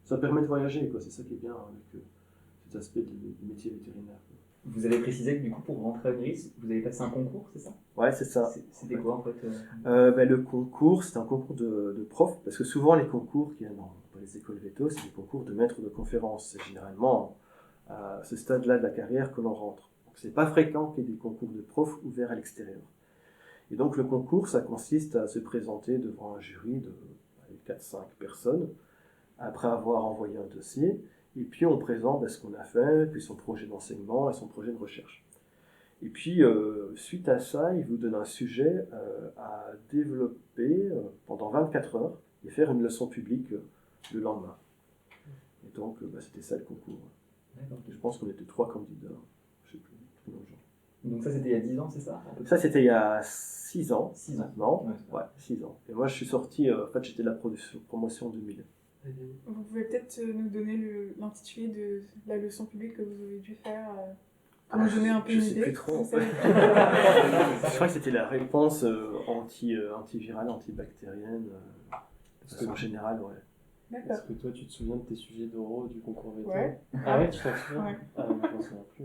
ça permet de voyager, quoi. C'est ça qui est bien avec cet aspect du métier vétérinaire. Vous avez précisé que du coup, pour rentrer à l'IRIS, vous avez passé un concours, c'est ça? Ouais, c'est ça. C'était quoi en fait Le concours, c'est un concours de prof, parce que souvent les concours qu'il y a dans les écoles veto, c'est des concours de maître de conférence. C'est généralement à ce stade-là de la carrière que l'on rentre. Donc c'est pas fréquent qu'il y ait des concours de profs ouverts à l'extérieur. Et donc le concours, ça consiste à se présenter devant un jury de 4-5 personnes, après avoir envoyé un dossier. Et puis on présente ce qu'on a fait, puis son projet d'enseignement et son projet de recherche. Et puis suite à ça, il vous donne un sujet à développer pendant 24 heures et faire une leçon publique le lendemain. Et donc c'était ça le concours. D'accord. Je pense qu'on était 3 candidats, je sais plus, tout dans le genre. Donc ça, c'était il y a 10 ans, c'est ça? Ça, c'était il y a 6 ans, 6 ans. maintenant. Ouais, Ouais, 6 ans. Et moi, je suis sorti, en fait, j'étais de la promotion 2000. Vous pouvez peut-être nous donner l'intitulé de la leçon publique que vous avez dû faire pour nous donner un peu je une sais idée. plus trop. Vous savez. Je crois que c'était la réponse antivirale, antibactérienne. Parce que en général, ouais. D'accord. Est-ce que toi, tu te souviens de tes sujets d'oraux du concours VT? Ouais. Ah ouais, tu t'en souviens? Ouais. Ah mais je m'en souviens plus.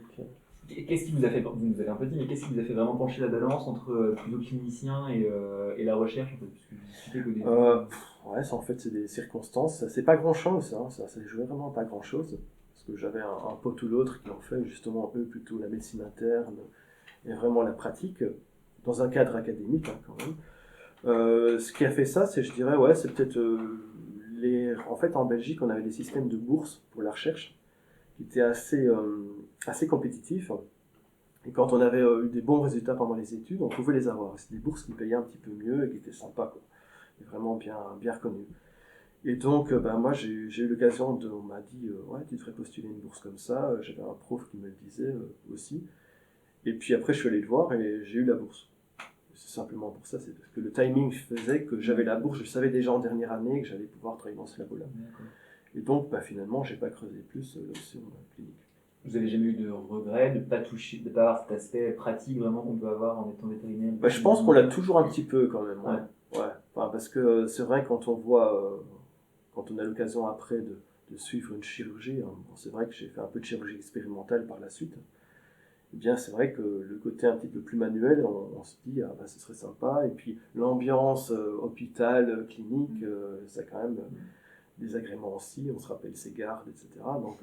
Ok. Et qu'est-ce qui vous a fait, vous nous avez un peu dit, mais qu'est-ce qui vous a fait vraiment pencher la balance entre plutôt clinicien et la recherche en fait, parce que vous discutez qu'au début. Ouais, ça, en fait, c'est des circonstances. C'est pas grand-chose, hein. Ça jouait vraiment pas grand-chose. Parce que j'avais un pote ou l'autre qui en fait, justement, eux, plutôt la médecine interne et vraiment la pratique, dans un cadre académique, hein, quand même. Ce qui a fait ça, c'est, je dirais, ouais, c'est peut-être en fait, en Belgique, on avait des systèmes de bourses pour la recherche qui étaient assez compétitifs. Et quand on avait eu des bons résultats pendant les études, on pouvait les avoir. C'est des bourses qui payaient un petit peu mieux et qui étaient sympas, quoi. Et vraiment bien reconnues. Et donc, moi, j'ai eu l'occasion on m'a dit, ouais, tu devrais postuler une bourse comme ça. J'avais un prof qui me le disait aussi. Et puis après, je suis allé le voir et j'ai eu la bourse. C'est simplement pour ça, c'est parce que le timing faisait que j'avais la bourse, je savais déjà en dernière année que j'allais pouvoir travailler dans ce labo-là. Et donc, finalement, j'ai pas creusé plus l'option clinique. Vous avez jamais eu de regret de pas toucher, de pas avoir cet aspect pratique vraiment qu'on peut avoir en étant vétérinaire? Je pense qu'on l'a toujours un petit peu quand même. Ouais. Ouais. Enfin, parce que c'est vrai quand on voit, quand on a l'occasion après de suivre une chirurgie, hein, bon, c'est vrai que j'ai fait un peu de chirurgie expérimentale par la suite. Eh bien, c'est vrai que le côté un petit peu plus manuel, on se dit, ah, ce serait sympa. Et puis, l'ambiance hôpital, clinique, ça a quand même des agréments aussi. On se rappelle ses gardes, etc. Donc,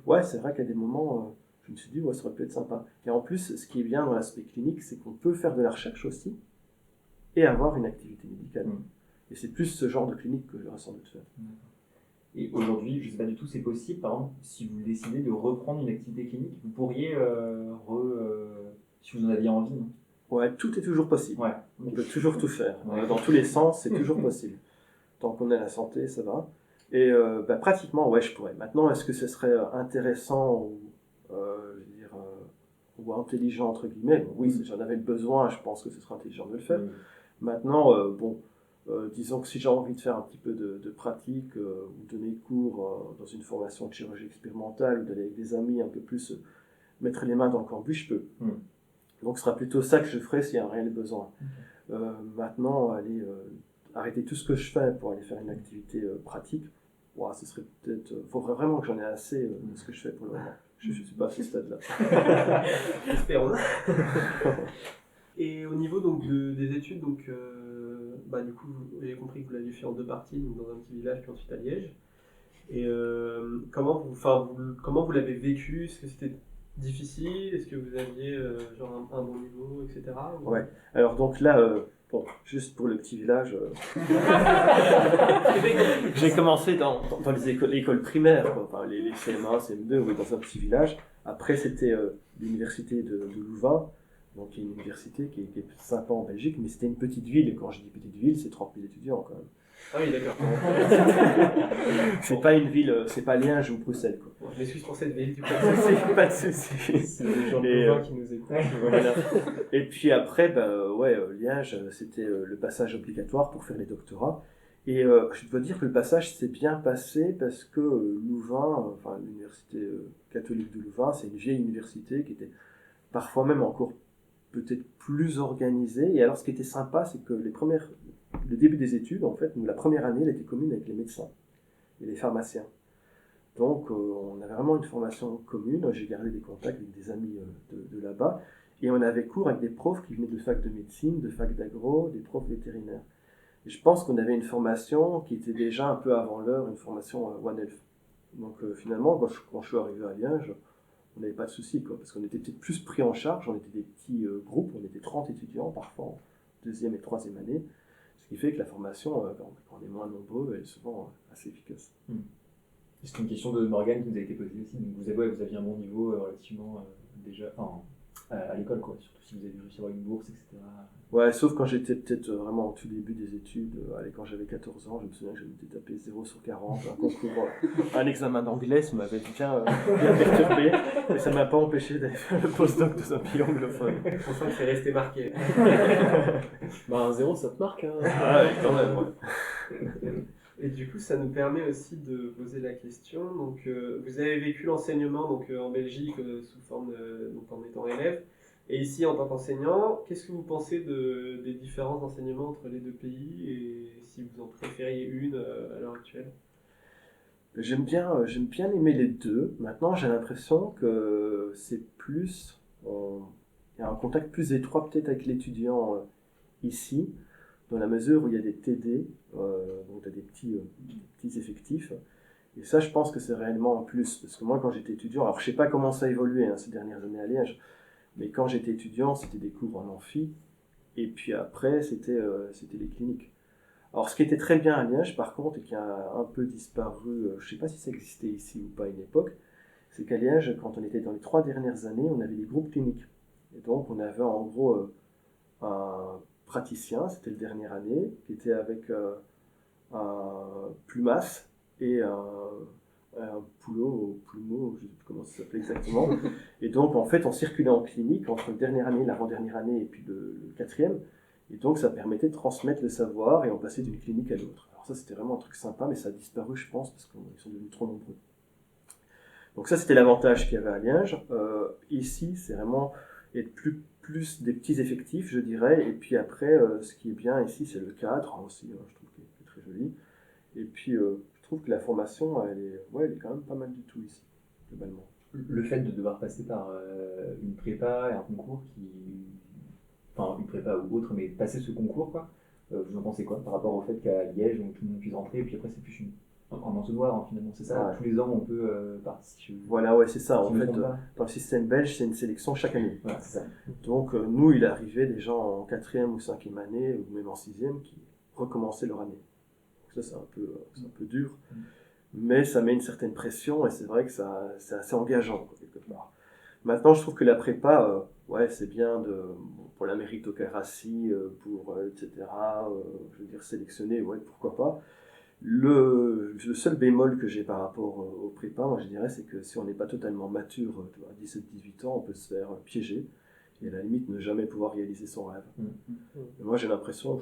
ouais, c'est vrai qu'à des moments, je me suis dit, ouais, ça aurait pu être sympa. Et en plus, ce qui est bien dans l'aspect clinique, c'est qu'on peut faire de la recherche aussi et avoir une activité médicale. Et c'est plus ce genre de clinique que j'aurais sans doute fait. Et aujourd'hui, je ne sais pas du tout, c'est possible, par exemple, si vous décidez de reprendre une activité clinique, vous pourriez, si vous en aviez envie, non? Ouais, tout est toujours possible. Ouais. On peut toujours tout faire. Ouais. Dans tous les sens, c'est toujours possible. Tant qu'on a la santé, ça va. Et pratiquement, ouais, je pourrais. Maintenant, est-ce que ce serait intéressant ou, ou intelligent, entre guillemets? Bon, oui, si j'en avais le besoin, je pense que ce serait intelligent de le faire. Maintenant, disons que si j'ai envie de faire un petit peu de pratique ou donner cours dans une formation de chirurgie expérimentale ou d'aller avec des amis un peu plus mettre les mains dans le cambouis, je peux. Donc ce sera plutôt ça que je ferai s'il y a un réel besoin. Maintenant, aller arrêter tout ce que je fais pour aller faire une activité pratique, ce serait peut-être... Il faudrait vraiment que j'en ai assez de ce que je fais pour le moment. Je ne suis pas à ce stade-là. Espérons. Et au niveau donc, des études, donc, du coup, vous avez compris que vous l'aviez fait en 2 parties, donc dans un petit village puis ensuite à Liège. Et comment vous l'avez vécu? Est-ce que c'était difficile? Est-ce que vous aviez genre un bon niveau, etc. ou... Ouais. Alors donc là, juste pour le petit village, j'ai commencé dans les écoles primaires, quoi. Enfin, les CM1, CM2, oui, dans un petit village. Après, c'était l'université de Louvain. Donc, il y a une université qui est sympa en Belgique, mais c'était une petite ville. Et quand je dis petite ville, c'est 30 000 étudiants quand même. Ah oui, d'accord. C'est pas une ville, c'est pas Liège ou Bruxelles, quoi. Bon, je m'excuse pour cette ville, du coup. Pas de soucis. C'est les gens de Louvain qui nous écoutent. Voilà. Et puis après, Liège, c'était le passage obligatoire pour faire les doctorats. Et je dois dire que le passage s'est bien passé parce que Louvain, l'université catholique de Louvain, c'est une vieille université qui était parfois même encore peut-être plus organisée. Et alors, ce qui était sympa, c'est que le début des études, en fait, la première année, elle était commune avec les médecins et les pharmaciens. Donc, on avait vraiment une formation commune. J'ai gardé des contacts avec des amis de là-bas. Et on avait cours avec des profs qui venaient de fac de médecine, de fac d'agro, des profs vétérinaires. Et je pense qu'on avait une formation qui était déjà un peu avant l'heure, une formation One Health. Donc, finalement, quand je suis arrivé à Liège, on n'avait pas de soucis, quoi, parce qu'on était peut-être plus pris en charge. On était des petits groupes, on était 30 étudiants parfois en 2e et 3e année. Ce qui fait que la formation, quand on est moins nombreux, elle est souvent assez efficace. C'est une question de Morgane qui nous a été posée aussi. Donc vous aviez un bon niveau relativement déjà à l'école, quoi. Surtout si vous avez réussi à avoir une bourse, etc. Ouais, sauf quand j'étais peut-être vraiment au tout début des études. Allez, quand j'avais 14 ans, je me souviens que j'avais tapé 0 sur 40. Un concours, un examen d'anglais, ça m'avait bien perturbé. Mais ça ne m'a pas empêché d'aller faire le postdoc dans un pays anglophone. C'est pour ça que c'est resté marqué. Bah, un 0, ça te marque. Hein. Ah ouais, quand même, ouais. Et du coup, ça nous permet aussi de poser la question. Donc, vous avez vécu l'enseignement donc, en Belgique sous forme donc en étant élève. Et ici, en tant qu'enseignant, qu'est-ce que vous pensez des différences d'enseignement entre les deux pays et si vous en préfériez une à l'heure actuelle? J'aime bien aimer les deux. Maintenant, j'ai l'impression que c'est plus... Il y a un contact plus étroit peut-être avec l'étudiant ici, dans la mesure où il y a des TD, donc tu as des petits effectifs. Et ça, je pense que c'est réellement un plus. Parce que moi, quand j'étais étudiant, alors je ne sais pas comment ça a évolué ces dernières années à Liège, mais quand j'étais étudiant, c'était des cours en amphi, et puis après, c'était les cliniques. Alors, ce qui était très bien à Liège, par contre, et qui a un peu disparu, je ne sais pas si ça existait ici ou pas à une époque, c'est qu'à Liège, quand on était dans les 3 dernières années, on avait des groupes cliniques. Et donc, on avait en gros un praticien, c'était la dernière année, qui était avec un plumas et un plumeau, je ne sais plus comment ça s'appelait exactement. Et donc, en fait, on circulait en clinique entre la dernière année, l'avant-dernière année et puis le 4e. Et donc, ça permettait de transmettre le savoir et on passait d'une clinique à l'autre. Alors ça, c'était vraiment un truc sympa, mais ça a disparu, je pense, parce qu'ils sont devenus trop nombreux. Donc ça, c'était l'avantage qu'il y avait à Liège. Ici, c'est vraiment être plus des petits effectifs, je dirais. Et puis après, ce qui est bien ici, c'est le cadre aussi, je trouve qu'il est très joli. Et puis, je trouve que la formation, elle est quand même pas mal du tout ici, globalement. Le fait de devoir passer par une prépa et un concours enfin une prépa ou autre, mais passer ce concours, quoi, vous en pensez quoi par rapport au fait qu'à Liège, donc, tout le monde puisse rentrer, et puis après c'est plus un entonnoir, finalement, c'est ça, Ouais. tous les ans on peut participer. Voilà, ouais, c'est ça. En me fait, trompe pas. dans le système belge, c'est une sélection chaque année. Voilà, c'est ça. Donc, nous, il arrivait des gens en 4e ou 5e année, ou même en 6e, qui recommençaient leur année. Donc ça, c'est un peu dur. Mais ça met une certaine pression, et c'est vrai que c'est assez engageant, quoi, quelque part. Maintenant, je trouve que la prépa, ouais, c'est bien pour la méritocratie, etc. Je veux dire, sélectionner, ouais, pourquoi pas. Le seul bémol que j'ai par rapport au prépa, moi je dirais, c'est que si on n'est pas totalement mature, à 17-18 ans, on peut se faire piéger et à la limite ne jamais pouvoir réaliser son rêve. Et moi j'ai l'impression,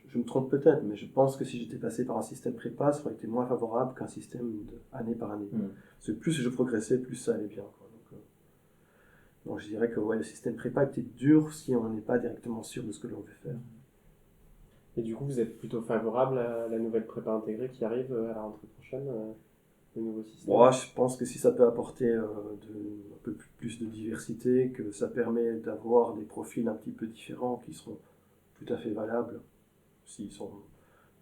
je me trompe peut-être, mais je pense que si j'étais passé par un système prépa, ça aurait été moins favorable qu'un système année par année. Parce que plus je progressais, plus ça allait bien, quoi. Donc je dirais que ouais, le système prépa est peut-être dur si on n'est pas directement sûr de ce que l'on veut faire. Et du coup, vous êtes plutôt favorable à la nouvelle prépa intégrée qui arrive à la rentrée prochaine, le nouveau système? Moi, je pense que si ça peut apporter un peu plus de diversité, que ça permet d'avoir des profils un petit peu différents qui seront tout à fait valables s'ils sont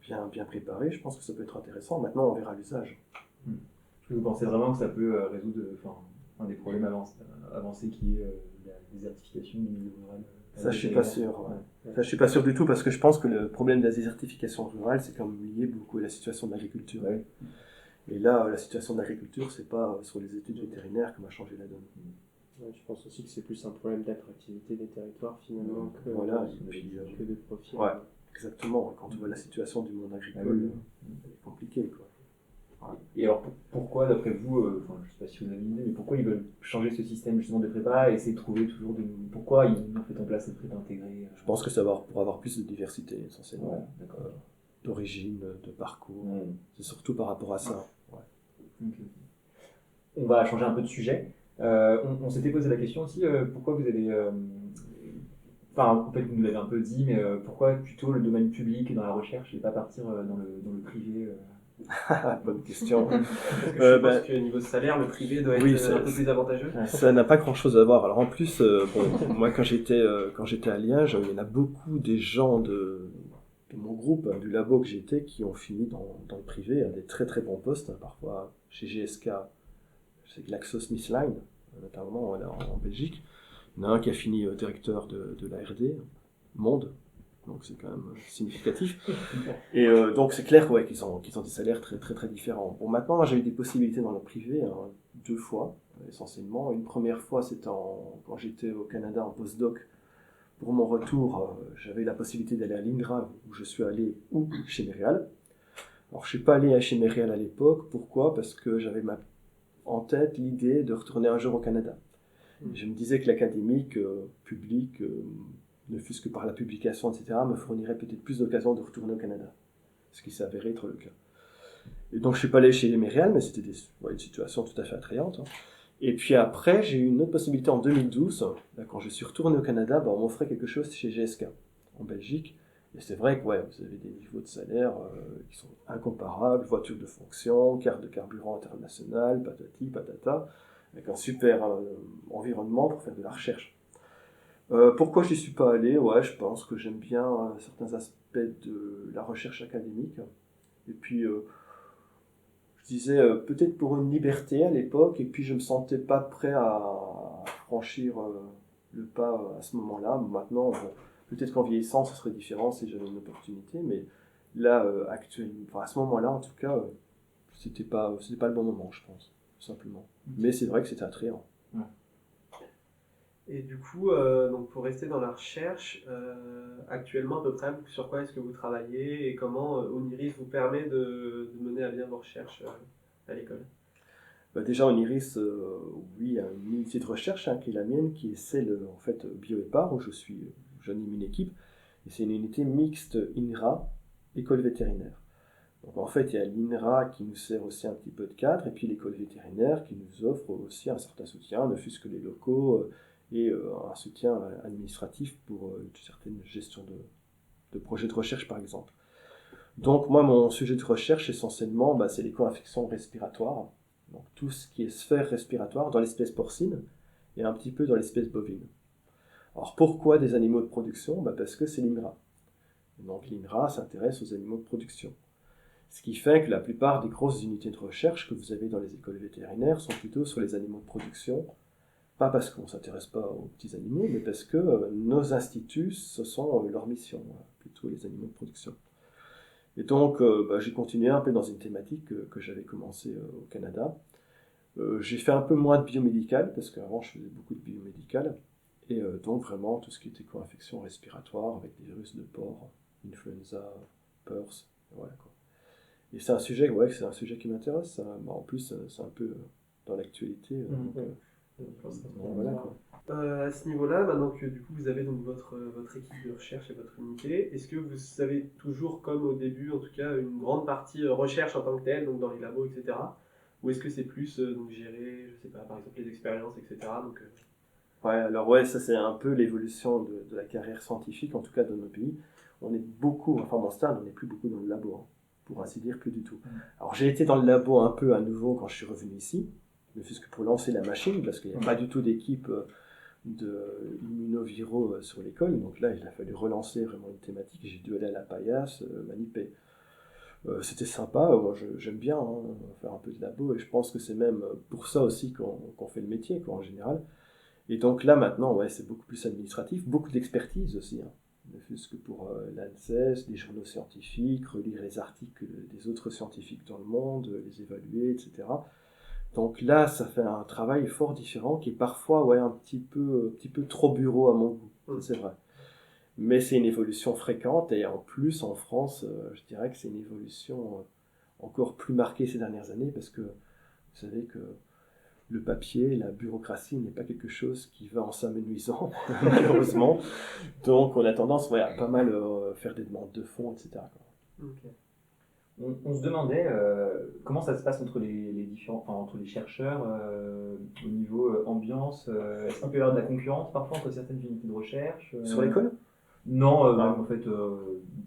bien préparés, je pense que ça peut être intéressant. Maintenant, on verra l'usage. Est-ce que vous pensez vraiment que ça peut résoudre un des problèmes avancés qui est la désertification du milieu rural? Ça, je suis pas sûr. Ouais. Ça, je suis pas sûr du tout parce que je pense que le problème de la désertification rurale, c'est quand même lié beaucoup à la situation de l'agriculture. Ouais. Et là, la situation de l'agriculture, c'est pas sur les études vétérinaires que va changer la donne. Ouais, je pense aussi que c'est plus un problème d'attractivité des territoires finalement que, voilà, que de profil. Ouais, exactement. Quand on voit la situation du monde agricole, c'est compliqué, quoi. Ouais. Et alors pourquoi, d'après vous, je ne sais pas si vous avez une idée, mais pourquoi ils veulent changer ce système justement de prépa et essayer de trouver toujours pourquoi ils ont fait en place cette prépa intégrée? Je pense que ça va pour avoir plus de diversité, essentiellement. Ouais, d'accord. D'origine, de parcours. C'est surtout par rapport à ça. Ouais. Okay. On va changer un peu de sujet. On s'était posé la question aussi, pourquoi vous avez... en fait, vous nous l'avez un peu dit, mais pourquoi plutôt le domaine public dans la recherche et pas partir dans le privé Bonne question. Je pense que niveau salaire, le privé doit être un peu plus avantageux. Ça n'a pas grand-chose à voir. Alors en plus, moi quand j'étais à Liège, il y en a beaucoup des gens de mon groupe, du labo que j'étais, qui ont fini dans le privé à des très très bons postes, parfois chez GSK, c'est GlaxoSmithKline, notamment en Belgique. Il y en a un qui a fini directeur de la R&D, Monde, donc c'est quand même significatif. Et donc c'est clair qu'ils ont des salaires très très très différents. Bon, maintenant, moi, j'ai eu des possibilités dans le privé, hein, 2 fois, essentiellement. Une première fois, c'était quand j'étais au Canada en postdoc. Pour mon retour, j'avais la possibilité d'aller à l'INRA, où je suis allé, ou chez Méréal. Alors, je ne suis pas allé chez Méréal à l'époque. Pourquoi ? Parce que j'avais en tête l'idée de retourner un jour au Canada. Et je me disais que l'académique publique, ne fût-ce que par la publication, etc., me fournirait peut-être plus d'occasions de retourner au Canada. Ce qui s'est avéré être le cas. Et donc, je ne suis pas allé chez Méréal, mais c'était une situation tout à fait attrayante. Hein. Et puis après, j'ai eu une autre possibilité en 2012. Là, quand je suis retourné au Canada, on m'offrait quelque chose chez GSK, en Belgique. Et c'est vrai que vous avez des niveaux de salaire qui sont incomparables, voiture de fonction, carte de carburant internationale, patati, patata, avec un super environnement pour faire de la recherche. Pourquoi je n'y suis pas allé ? Je pense que j'aime bien certains aspects de la recherche académique. Et puis, je disais peut-être pour une liberté à l'époque, et puis je ne me sentais pas prêt à franchir le pas à ce moment-là. Maintenant, peut-être qu'en vieillissant, ce serait différent si j'avais une opportunité, mais là, actuellement, à ce moment-là, en tout cas, c'était pas le bon moment, je pense, tout simplement. Mais c'est vrai que c'était attrayant. Ouais. Et du coup, donc pour rester dans la recherche, actuellement à peu près, sur quoi est-ce que vous travaillez et comment Oniris vous permet de mener à bien vos recherches à l'école ? Déjà, Oniris, oui, il y a une unité de recherche qui est la mienne, qui est celle, en fait, BioEpar, où j'anime une équipe. Et c'est une unité mixte INRA, école vétérinaire. Donc en fait, il y a l'INRA qui nous sert aussi un petit peu de cadre, et puis l'école vétérinaire qui nous offre aussi un certain soutien, ne fût-ce que les locaux, et un soutien administratif pour une certaine gestion de projets de recherche, par exemple. Donc moi, mon sujet de recherche, essentiellement, c'est les co-infections respiratoires. Donc tout ce qui est sphère respiratoire dans l'espèce porcine et un petit peu dans l'espèce bovine. Alors pourquoi des animaux de production ? Parce que c'est l'INRA. Donc l'INRA s'intéresse aux animaux de production. Ce qui fait que la plupart des grosses unités de recherche que vous avez dans les écoles vétérinaires sont plutôt sur les animaux de production. Pas parce qu'on ne s'intéresse pas aux petits animaux, mais parce que nos instituts, ce sont leur mission, plutôt les animaux de production. Et donc, j'ai continué un peu dans une thématique que j'avais commencé au Canada. J'ai fait un peu moins de biomédical, parce qu'avant, je faisais beaucoup de biomédical. Et donc, vraiment, tout ce qui était co-infection respiratoire avec des virus de porc, influenza, PRRS, voilà quoi. Et c'est un sujet qui m'intéresse. En plus, c'est un peu dans l'actualité. Voilà, quoi. À ce niveau-là, maintenant que du coup vous avez donc votre équipe de recherche et votre unité, est-ce que vous avez toujours, comme au début en tout cas, une grande partie recherche en tant que telle, donc dans les labos, etc. Ou est-ce que c'est plus donc gérer, je sais pas, par exemple les expériences, etc. Donc, ça c'est un peu l'évolution de la carrière scientifique, en tout cas dans nos pays. On est beaucoup, enfin mon stade, on n'est plus beaucoup dans le labo, hein, pour ainsi dire, plus du tout. Alors j'ai été dans le labo un peu à nouveau quand je suis revenu ici, ne fût-ce que pour lancer la machine, parce qu'il n'y a pas du tout d'équipe d'immunoviraux sur l'école. Donc là, il a fallu relancer vraiment une thématique. J'ai dû aller à la paillasse, maniper. C'était sympa, moi, j'aime bien faire un peu de labo, et je pense que c'est même pour ça aussi qu'on fait le métier, en général. Et donc là, maintenant, c'est beaucoup plus administratif, beaucoup d'expertise aussi. Ne fût-ce que pour l'ANSES, des journaux scientifiques, relire les articles des autres scientifiques dans le monde, les évaluer, etc. Donc là, ça fait un travail fort différent qui est parfois un petit peu trop bureau à mon goût, c'est vrai. Mais c'est une évolution fréquente et en plus en France, je dirais que c'est une évolution encore plus marquée ces dernières années parce que vous savez que le papier, la bureaucratie n'est pas quelque chose qui va en s'amenuisant, malheureusement. Donc on a tendance à pas mal faire des demandes de fonds, etc. Okay. On se demandait comment ça se passe entre entre les chercheurs au niveau ambiance. Est-ce qu'il peut y avoir de la concurrence parfois entre certaines unités de recherche Sur l'école ? Non, même en fait,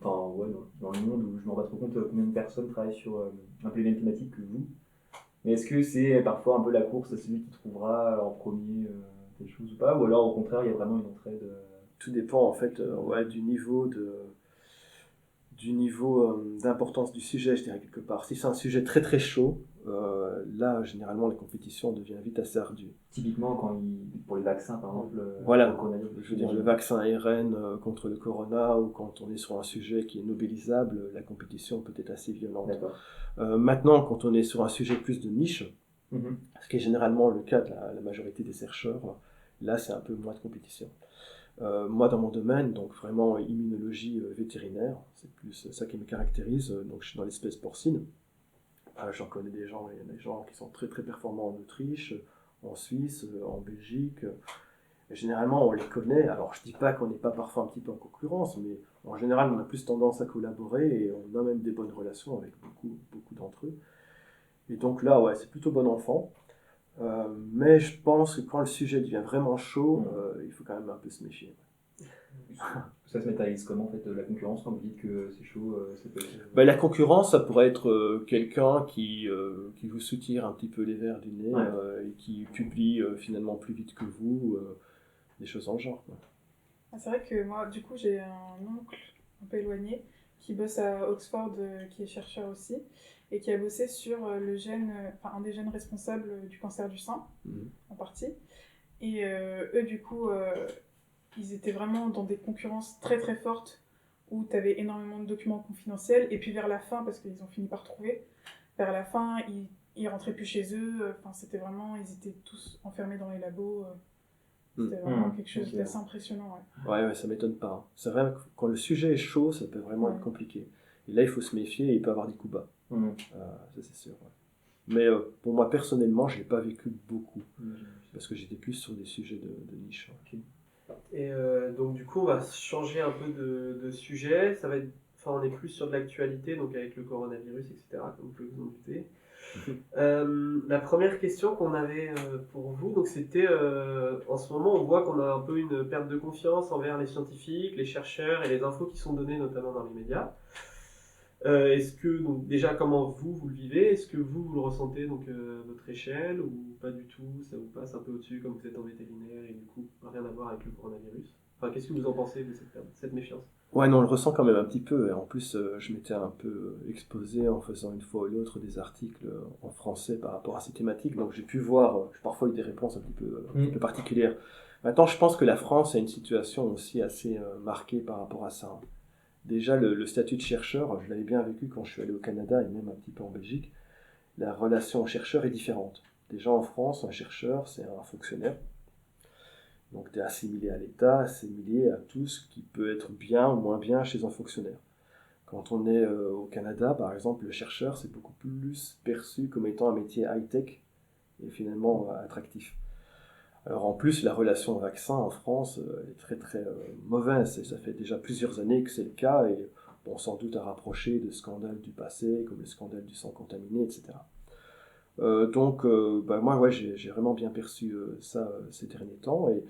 dans le monde où je me rends pas trop compte combien de personnes travaillent sur un peu les mêmes thématiques que vous. Mais est-ce que c'est parfois un peu la course à celui qui trouvera en premier telle chose ou pas ? Ou alors au contraire, il y a vraiment une entraide Tout dépend en fait du niveau d'importance du sujet, je dirais quelque part. Si c'est un sujet très très chaud, là, généralement, la compétition devient vite assez ardue. Typiquement, pour les vaccins, par exemple, Voilà, le coronavirus, je veux dire, le vaccin ARN contre le corona, ou quand on est sur un sujet qui est nobilisable, la compétition peut être assez violente. D'accord. Maintenant, quand on est sur un sujet plus de niche, Mhm. ce qui est généralement le cas de la majorité des chercheurs, là, c'est un peu moins de compétition. Moi, dans mon domaine, donc vraiment immunologie vétérinaire, c'est plus ça qui me caractérise. Donc, je suis dans l'espèce porcine. J'en connais des gens, il y a des gens qui sont très très performants en Autriche, en Suisse, en Belgique. Et généralement, on les connaît. Alors, je dis pas qu'on n'est pas parfois un petit peu en concurrence, mais en général, on a plus tendance à collaborer et on a même des bonnes relations avec beaucoup d'entre eux. Et donc là, ouais, c'est plutôt bon enfant. Mais je pense que quand le sujet devient vraiment chaud, il faut quand même un peu se méfier. Ça se matérialise comment, en fait, la concurrence, quand vous dites que c'est chaud, ça peut être... Ben, la concurrence, ça pourrait être quelqu'un qui vous soutire un petit peu les verres du nez, Ouais. Et qui publie finalement plus vite que vous, des choses en genre, quoi. C'est vrai que moi, du coup, j'ai un oncle un peu éloigné qui bosse à Oxford, qui est chercheur aussi, et qui a bossé sur le gène, un des gènes responsables du cancer du sein, en partie. Et eux, du coup, ils étaient vraiment dans des concurrences très très fortes où tu avais énormément de documents confidentiels. Et puis vers la fin, parce qu'ils ont fini par trouver, vers la fin, ils rentraient plus chez eux. C'était vraiment, ils étaient tous enfermés dans les labos. C'était vraiment quelque chose d'assez impressionnant. Ouais, ça m'étonne pas, hein. C'est vrai que quand le sujet est chaud, ça peut vraiment être compliqué. Et là, il faut se méfier et il peut y avoir des coups bas. Ça, c'est sûr. Ouais. Mais pour moi, personnellement, je ne l'ai pas vécu beaucoup. Parce que j'étais plus sur des sujets de niche. Ok. Et donc du coup, on va changer un peu de sujet. Ça va être, on est plus sur de l'actualité, donc avec le coronavirus, etc., comme vous pouvez vous en douter. La première question qu'on avait pour vous, donc c'était en ce moment, on voit qu'on a un peu une perte de confiance envers les scientifiques, les chercheurs et les infos qui sont données notamment dans les médias. Est-ce que, donc, déjà, comment vous le vivez? Est-ce que vous le ressentez donc, à votre échelle ou pas du tout? Ça vous passe un peu au-dessus comme vous êtes en vétérinaire et du coup, rien à voir avec le coronavirus? Enfin, qu'est-ce que vous en pensez de cette méfiance? Ouais, non, on le ressent quand même un petit peu. Et en plus, je m'étais un peu exposé en faisant une fois ou l'autre des articles en français par rapport à ces thématiques. Donc j'ai pu voir, j'ai parfois eu des réponses un petit peu particulières. Maintenant, je pense que la France a une situation aussi assez marquée par rapport à ça. Déjà, le statut de chercheur, je l'avais bien vécu quand je suis allé au Canada et même un petit peu en Belgique. La relation au chercheur est différente. Déjà en France, un chercheur, c'est un fonctionnaire. Donc tu es assimilé à l'État, assimilé à tout ce qui peut être bien ou moins bien chez un fonctionnaire. Quand on est au Canada, par exemple, le chercheur, c'est beaucoup plus perçu comme étant un métier high-tech et finalement attractif. Alors en plus, la relation vaccin en France est très très mauvaise, et ça fait déjà plusieurs années que c'est le cas, et bon, sans doute à rapprocher de scandales du passé, comme le scandale du sang contaminé, etc. Donc moi, ouais, j'ai vraiment bien perçu ça ces derniers temps, et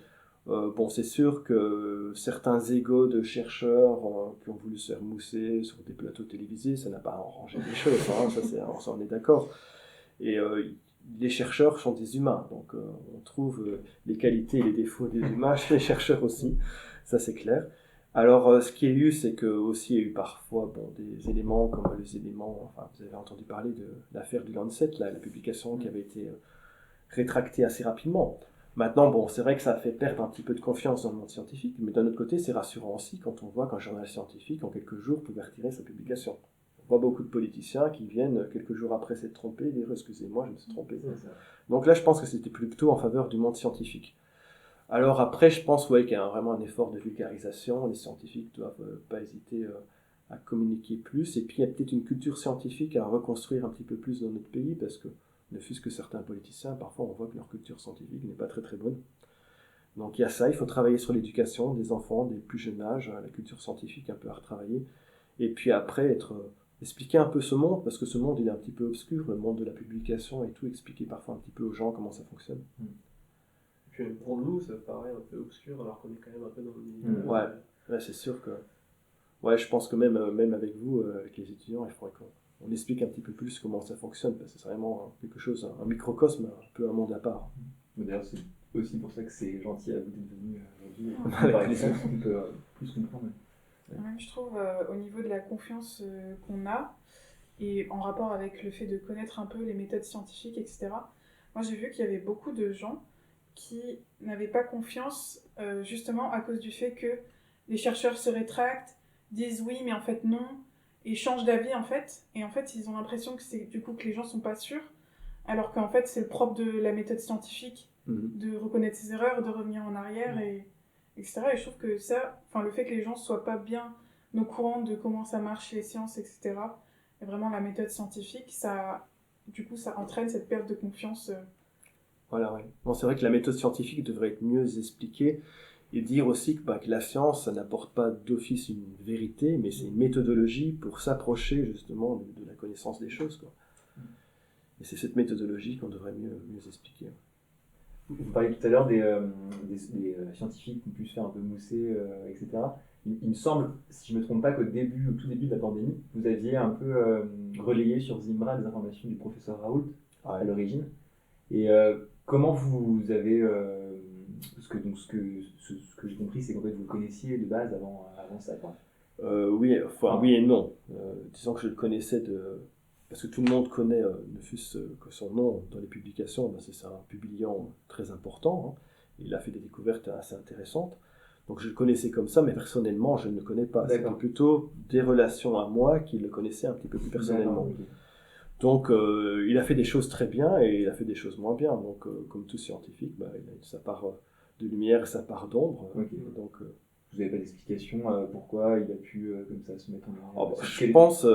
bon, c'est sûr que certains égos de chercheurs qui ont voulu se faire mousser sur des plateaux télévisés, ça n'a pas arrangé les choses, hein, ça on est d'accord. Et les chercheurs sont des humains, donc on trouve les qualités et les défauts des humains chez les chercheurs aussi, ça c'est clair. Alors ce qu'il y a eu, c'est que aussi il y a eu parfois des éléments comme les éléments, enfin vous avez entendu parler de l'affaire du Lancet, la publication qui avait été rétractée assez rapidement. Maintenant, bon, c'est vrai que ça fait perdre un petit peu de confiance dans le monde scientifique, mais d'un autre côté, c'est rassurant aussi quand on voit qu'un journal scientifique, en quelques jours, pouvait retirer sa publication. On voit beaucoup de politiciens qui viennent, quelques jours après s'être trompés, dire « Excusez-moi, je me suis trompé ». Donc là, je pense que c'était plutôt en faveur du monde scientifique. Alors après, je pense qu'il y a vraiment un effort de vulgarisation. Les scientifiques ne doivent pas hésiter à communiquer plus. Et puis, il y a peut-être une culture scientifique à reconstruire un petit peu plus dans notre pays, parce que ne fût-ce que certains politiciens, parfois on voit que leur culture scientifique n'est pas très très bonne. Donc il y a ça, il faut travailler sur l'éducation des enfants, des plus jeunes âges, la culture scientifique un peu à retravailler. Et puis après, expliquer un peu ce monde, parce que ce monde il est un petit peu obscur, le monde de la publication et tout, expliquer parfois un petit peu aux gens comment ça fonctionne. Puis pour nous, ça paraît un peu obscur, alors qu'on est quand même un peu dans le milieu. Ouais, c'est sûr que... Ouais, je pense que même avec vous, avec les étudiants, il faudrait qu'on explique un petit peu plus comment ça fonctionne, parce que c'est vraiment quelque chose, un microcosme, un peu un monde à part. D'ailleurs, c'est aussi pour ça que c'est gentil à vous d'être venu aujourd'hui. Avec les sens qu'on peut plus comprendre. Même, je trouve, au niveau de la confiance qu'on a, et en rapport avec le fait de connaître un peu les méthodes scientifiques, etc. Moi, j'ai vu qu'il y avait beaucoup de gens qui n'avaient pas confiance, justement à cause du fait que les chercheurs se rétractent, disent oui, mais en fait non, et changent d'avis en fait. Et en fait, ils ont l'impression que c'est du coup que les gens sont pas sûrs, alors qu'en fait, c'est le propre de la méthode scientifique de reconnaître ses erreurs, de revenir en arrière, et etc. Et je trouve que ça, enfin, le fait que les gens soient pas bien au courant de comment ça marche les sciences, etc., et vraiment la méthode scientifique, ça, du coup, ça entraîne cette perte de confiance. Voilà, ouais. Bon, c'est vrai que la méthode scientifique devrait être mieux expliquée et dire aussi que la science, ça n'apporte pas d'office une vérité, mais c'est une méthodologie pour s'approcher justement de la connaissance des choses, quoi. Et c'est cette méthodologie qu'on devrait mieux expliquer. Vous parliez tout à l'heure des scientifiques qui ont pu se faire un peu mousser, etc. Il me semble, si je ne me trompe pas, qu'au tout début de la pandémie, vous aviez un peu relayé sur Zimbra des informations du professeur Raoult à l'origine. Et comment vous avez... ce que j'ai compris, c'est qu'en fait vous le connaissiez de base avant ça, quoi. Oui et non. Disons que je le connaissais parce que tout le monde connaît, ne fût-ce que son nom dans les publications, c'est un publiant très important, hein. Il a fait des découvertes assez intéressantes. Donc je le connaissais comme ça, mais personnellement, je ne le connais pas. C'était plutôt des relations à moi qui le connaissaient un petit peu plus personnellement. Donc il a fait des choses très bien et il a fait des choses moins bien. Donc comme tout scientifique, il a sa part de lumière et sa part d'ombre. Donc, vous n'avez pas d'explication pourquoi il a pu comme ça se mettre en avant? Je pense,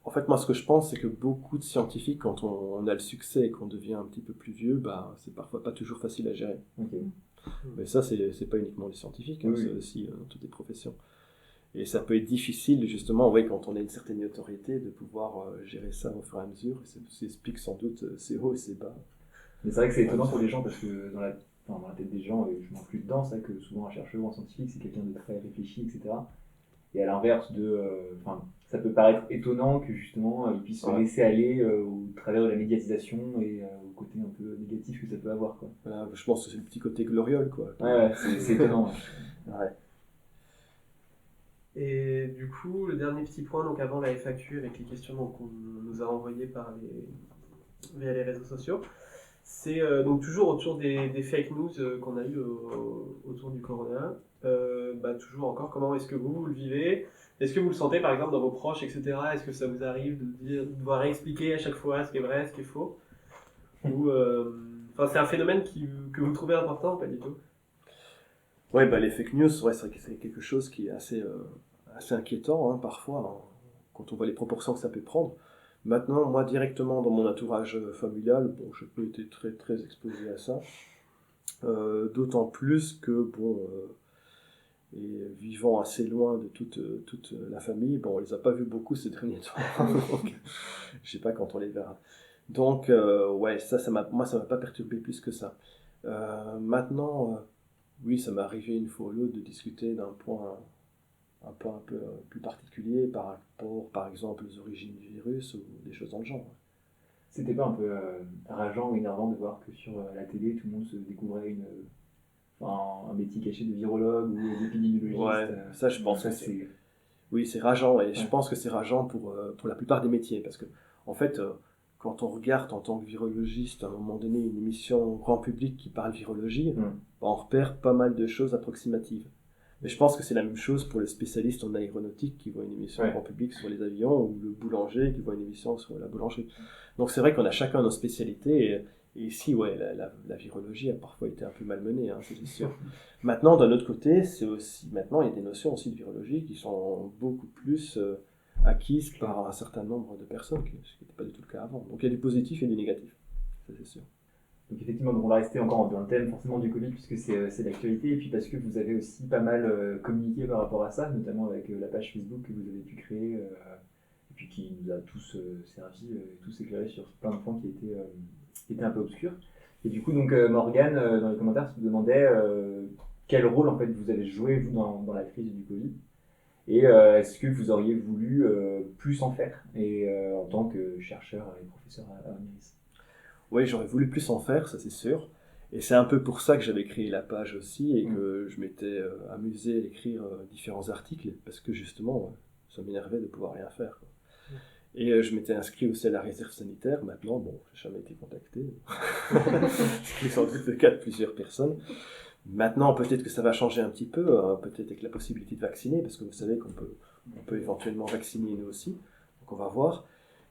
en fait, moi ce que je pense, c'est que beaucoup de scientifiques, quand on a le succès et qu'on devient un petit peu plus vieux, c'est parfois pas toujours facile à gérer. Mais ça, c'est pas uniquement les scientifiques, hein, c'est aussi dans toutes les professions. Et ça peut être difficile, justement, quand on a une certaine autorité, de pouvoir gérer ça au fur et à mesure. Et ça explique sans doute ses hauts et ses bas. Mais c'est vrai que c'est étonnant pour les gens, parce que dans la tête des gens, et je m'inclus dedans, c'est vrai que souvent un chercheur ou un scientifique, c'est quelqu'un de très réfléchi, etc. Et à l'inverse ça peut paraître étonnant que justement il puisse se laisser aller au travers de la médiatisation et au côté un peu négatif que ça peut avoir, quoi. Voilà, je pense que c'est le petit côté gloriole, quoi. Ouais, c'est étonnant. Ouais. Et du coup, le dernier petit point, donc avant la FAQ avec les questions qu'on nous a envoyées via les réseaux sociaux, c'est donc toujours autour des fake news qu'on a eu autour du corona. Toujours encore, comment est-ce que vous le vivez? Est-ce que vous le sentez par exemple dans vos proches, etc. Est-ce que ça vous arrive de devoir expliquer à chaque fois ce qui est vrai, ce qui est faux? Ou c'est un phénomène que vous trouvez important ou pas du tout? Ouais, les fake news, c'est vrai que c'est quelque chose qui est assez inquiétant, hein, parfois, hein, quand on voit les proportions que ça peut prendre. Maintenant, moi, directement dans mon entourage familial, je peux être très, très exposé à ça. D'autant plus que, et vivant assez loin de toute la famille, on les a pas vus beaucoup ces derniers temps. Donc, je sais pas quand on les verra. Donc, ça m'a pas perturbé plus que ça. Maintenant... oui, ça m'est arrivé une fois ou l'autre de discuter d'un point un peu plus particulier par rapport, par exemple, aux origines du virus ou des choses dans le genre. C'était pas un peu rageant ou énervant de voir que sur la télé, tout le monde se découvrait un métier caché de virologue ou d'épidémiologiste? Ouais, ça je pense que c'est... Oui, c'est rageant, et je pense que c'est rageant pour la plupart des métiers, parce que, en fait... quand on regarde en tant que virologiste, à un moment donné, une émission grand public qui parle virologie, on repère pas mal de choses approximatives. Mais je pense que c'est la même chose pour le spécialiste en aéronautique qui voit une émission grand public sur les avions, ou le boulanger qui voit une émission sur la boulangerie. Donc c'est vrai qu'on a chacun nos spécialités, et ici, la virologie a parfois été un peu malmenée, hein, c'est sûr. Maintenant, d'un autre côté, maintenant il y a des notions aussi de virologie qui sont beaucoup plus... acquises par un certain nombre de personnes, ce qui n'était pas du tout le cas avant. Donc il y a du positif et du négatif, ça c'est sûr. Donc effectivement, on va rester encore dans le thème forcément du Covid, puisque c'est l'actualité, et puis parce que vous avez aussi pas mal communiqué par rapport à ça, notamment avec la page Facebook que vous avez pu créer, et puis qui nous a tous servi, tous éclairé sur plein de points qui étaient un peu obscurs. Et du coup, donc Morgane, dans les commentaires, se demandait quel rôle en fait vous avez joué, vous, dans la crise du Covid. Et est-ce que vous auriez voulu plus en faire, en tant que chercheur et professeur à l'UNIRIS? Oui, j'aurais voulu plus en faire, ça c'est sûr. Et c'est un peu pour ça que j'avais créé la page aussi, et que je m'étais amusé à écrire différents articles, parce que justement, ça m'énervait de pouvoir rien faire, quoi. Et je m'étais inscrit aussi à la réserve sanitaire. Maintenant, bon, j'ai jamais été contacté. C'est sans doute le cas de plusieurs personnes. Maintenant, peut-être que ça va changer un petit peu, peut-être avec la possibilité de vacciner, parce que vous savez on peut éventuellement vacciner nous aussi. Donc on va voir.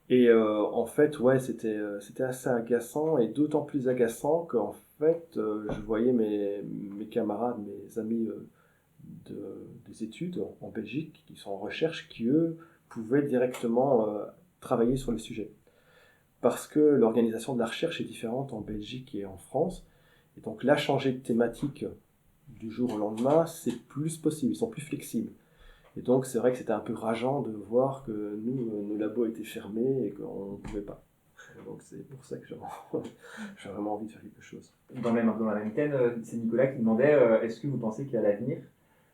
Et en fait, ouais, c'était assez agaçant, et d'autant plus agaçant qu'en fait, je voyais mes camarades, mes amis des études en Belgique, qui sont en recherche, qui eux pouvaient directement travailler sur le sujet. Parce que l'organisation de la recherche est différente en Belgique et en France. Et donc là, changer de thématique du jour au lendemain, c'est plus possible, ils sont plus flexibles. Et donc c'est vrai que c'était un peu rageant de voir que nous, nos labos étaient fermés et qu'on ne pouvait pas. Donc c'est pour ça que j'ai vraiment envie de faire quelque chose. Dans la même thème, c'est Nicolas qui demandait est-ce que vous pensez qu'à l'avenir,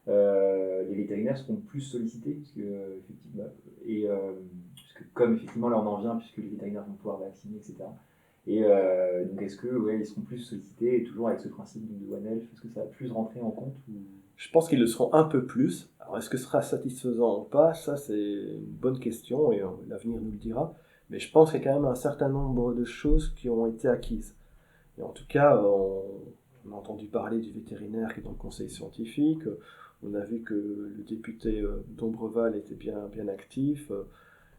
les vétérinaires seront plus sollicités parce que, effectivement, parce que comme effectivement là on en vient, puisque les vétérinaires vont pouvoir vacciner, etc. Et donc est-ce que ils seront plus sollicités, et toujours avec ce principe de One Health, est-ce que ça va plus rentrer en compte ou... Je pense qu'ils le seront un peu plus. Alors est-ce que ce sera satisfaisant ou pas? Ça c'est une bonne question et l'avenir nous le dira. Mais je pense qu'il y a quand même un certain nombre de choses qui ont été acquises. Et en tout cas, on a entendu parler du vétérinaire qui est dans le conseil scientifique. On a vu que le député d'Ombreval était bien actif,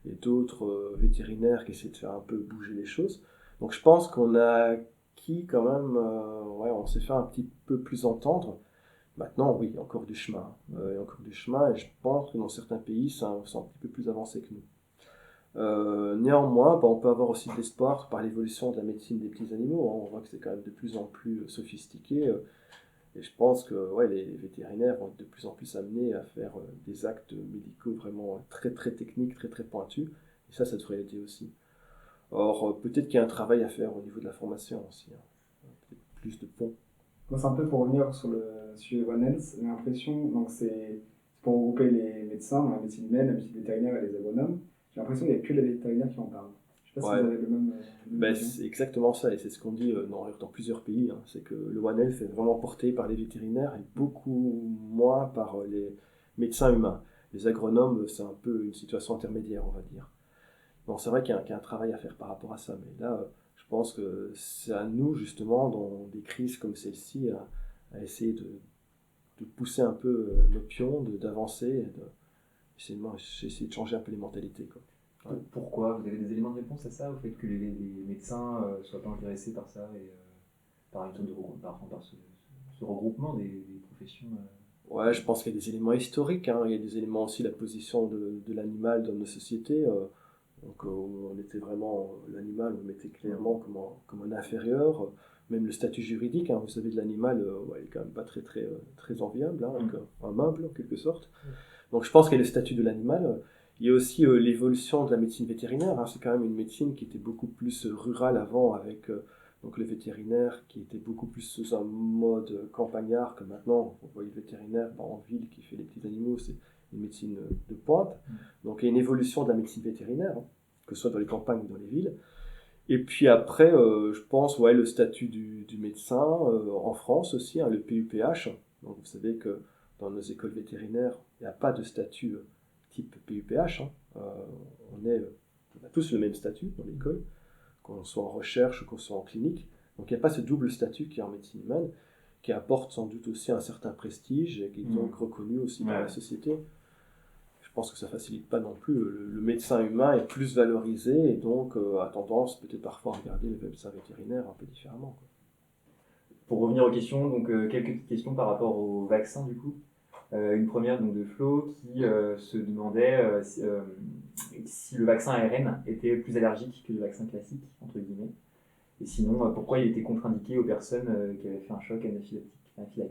et d'autres vétérinaires qui essaient de faire un peu bouger les choses. Donc je pense qu'on a acquis quand même, on s'est fait un petit peu plus entendre. Maintenant, oui, il y a encore du chemin. Il y a encore du chemin, et je pense que dans certains pays, c'est un petit peu plus avancé que nous. Néanmoins, on peut avoir aussi de l'espoir par l'évolution de la médecine des petits animaux. On voit que c'est quand même de plus en plus sophistiqué. Et je pense que les vétérinaires vont être de plus en plus amenés à faire des actes médicaux vraiment très très techniques, très très pointus. Et ça devrait l'aider aussi. Or, peut-être qu'il y a un travail à faire au niveau de la formation aussi. Peut-être plus de ponts. Moi, c'est un peu pour revenir sur le sujet One Health. J'ai l'impression, donc c'est pour regrouper les médecins, la médecine humaine, la médecine vétérinaire et les agronomes. J'ai l'impression qu'il n'y a que les vétérinaires qui en parlent. Je ne sais pas si vous avez le même c'est exactement ça, et c'est ce qu'on dit dans plusieurs pays. C'est que le One Health est vraiment porté par les vétérinaires et beaucoup moins par les médecins humains. Les agronomes, c'est un peu une situation intermédiaire, on va dire. Donc c'est vrai qu'il y a un travail à faire par rapport à ça, mais là, je pense que c'est à nous, justement, dans des crises comme celle-ci, à essayer de pousser un peu nos pions, d'avancer, et essayer de changer un peu les mentalités, quoi. Pourquoi? Vous avez des éléments de réponse à ça, au fait que les médecins ne soient pas intéressés par ça, et par ce regroupement des professions Ouais, je pense qu'il y a des éléments historiques, il y a des éléments aussi, la position de l'animal dans nos sociétés. Donc on était vraiment, l'animal, on le mettait clairement comme un inférieur. Même le statut juridique, vous savez, de l'animal, il est quand même pas très, très, très enviable, donc un meuble en quelque sorte. Donc je pense qu'il y a le statut de l'animal. Il y a aussi l'évolution de la médecine vétérinaire. C'est quand même une médecine qui était beaucoup plus rurale avant, avec donc le vétérinaire qui était beaucoup plus sous un mode campagnard que maintenant. On voit le vétérinaire en ville qui fait les petits animaux, c'est une médecine de pointe. Donc il y a une évolution de la médecine vétérinaire, que ce soit dans les campagnes ou dans les villes. Et puis après, je pense, le statut du médecin en France aussi, le PUPH. Donc vous savez que dans nos écoles vétérinaires, il n'y a pas de statut type PUPH. On a tous le même statut dans l'école, qu'on soit en recherche ou qu'on soit en clinique. Donc il n'y a pas ce double statut qui est en médecine humaine, qui apporte sans doute aussi un certain prestige et qui est donc reconnu aussi par la société. Je pense que ça ne facilite pas non plus. Le médecin humain est plus valorisé et donc a tendance peut-être parfois à regarder le médecin vétérinaire un peu différemment, quoi. Pour revenir aux questions, donc quelques petites questions par rapport au vaccin du coup. Une première donc de Flo qui se demandait si le vaccin ARN était plus allergique que le vaccin classique, entre guillemets. Et sinon, pourquoi il était contre-indiqué aux personnes qui avaient fait un choc anaphylactique.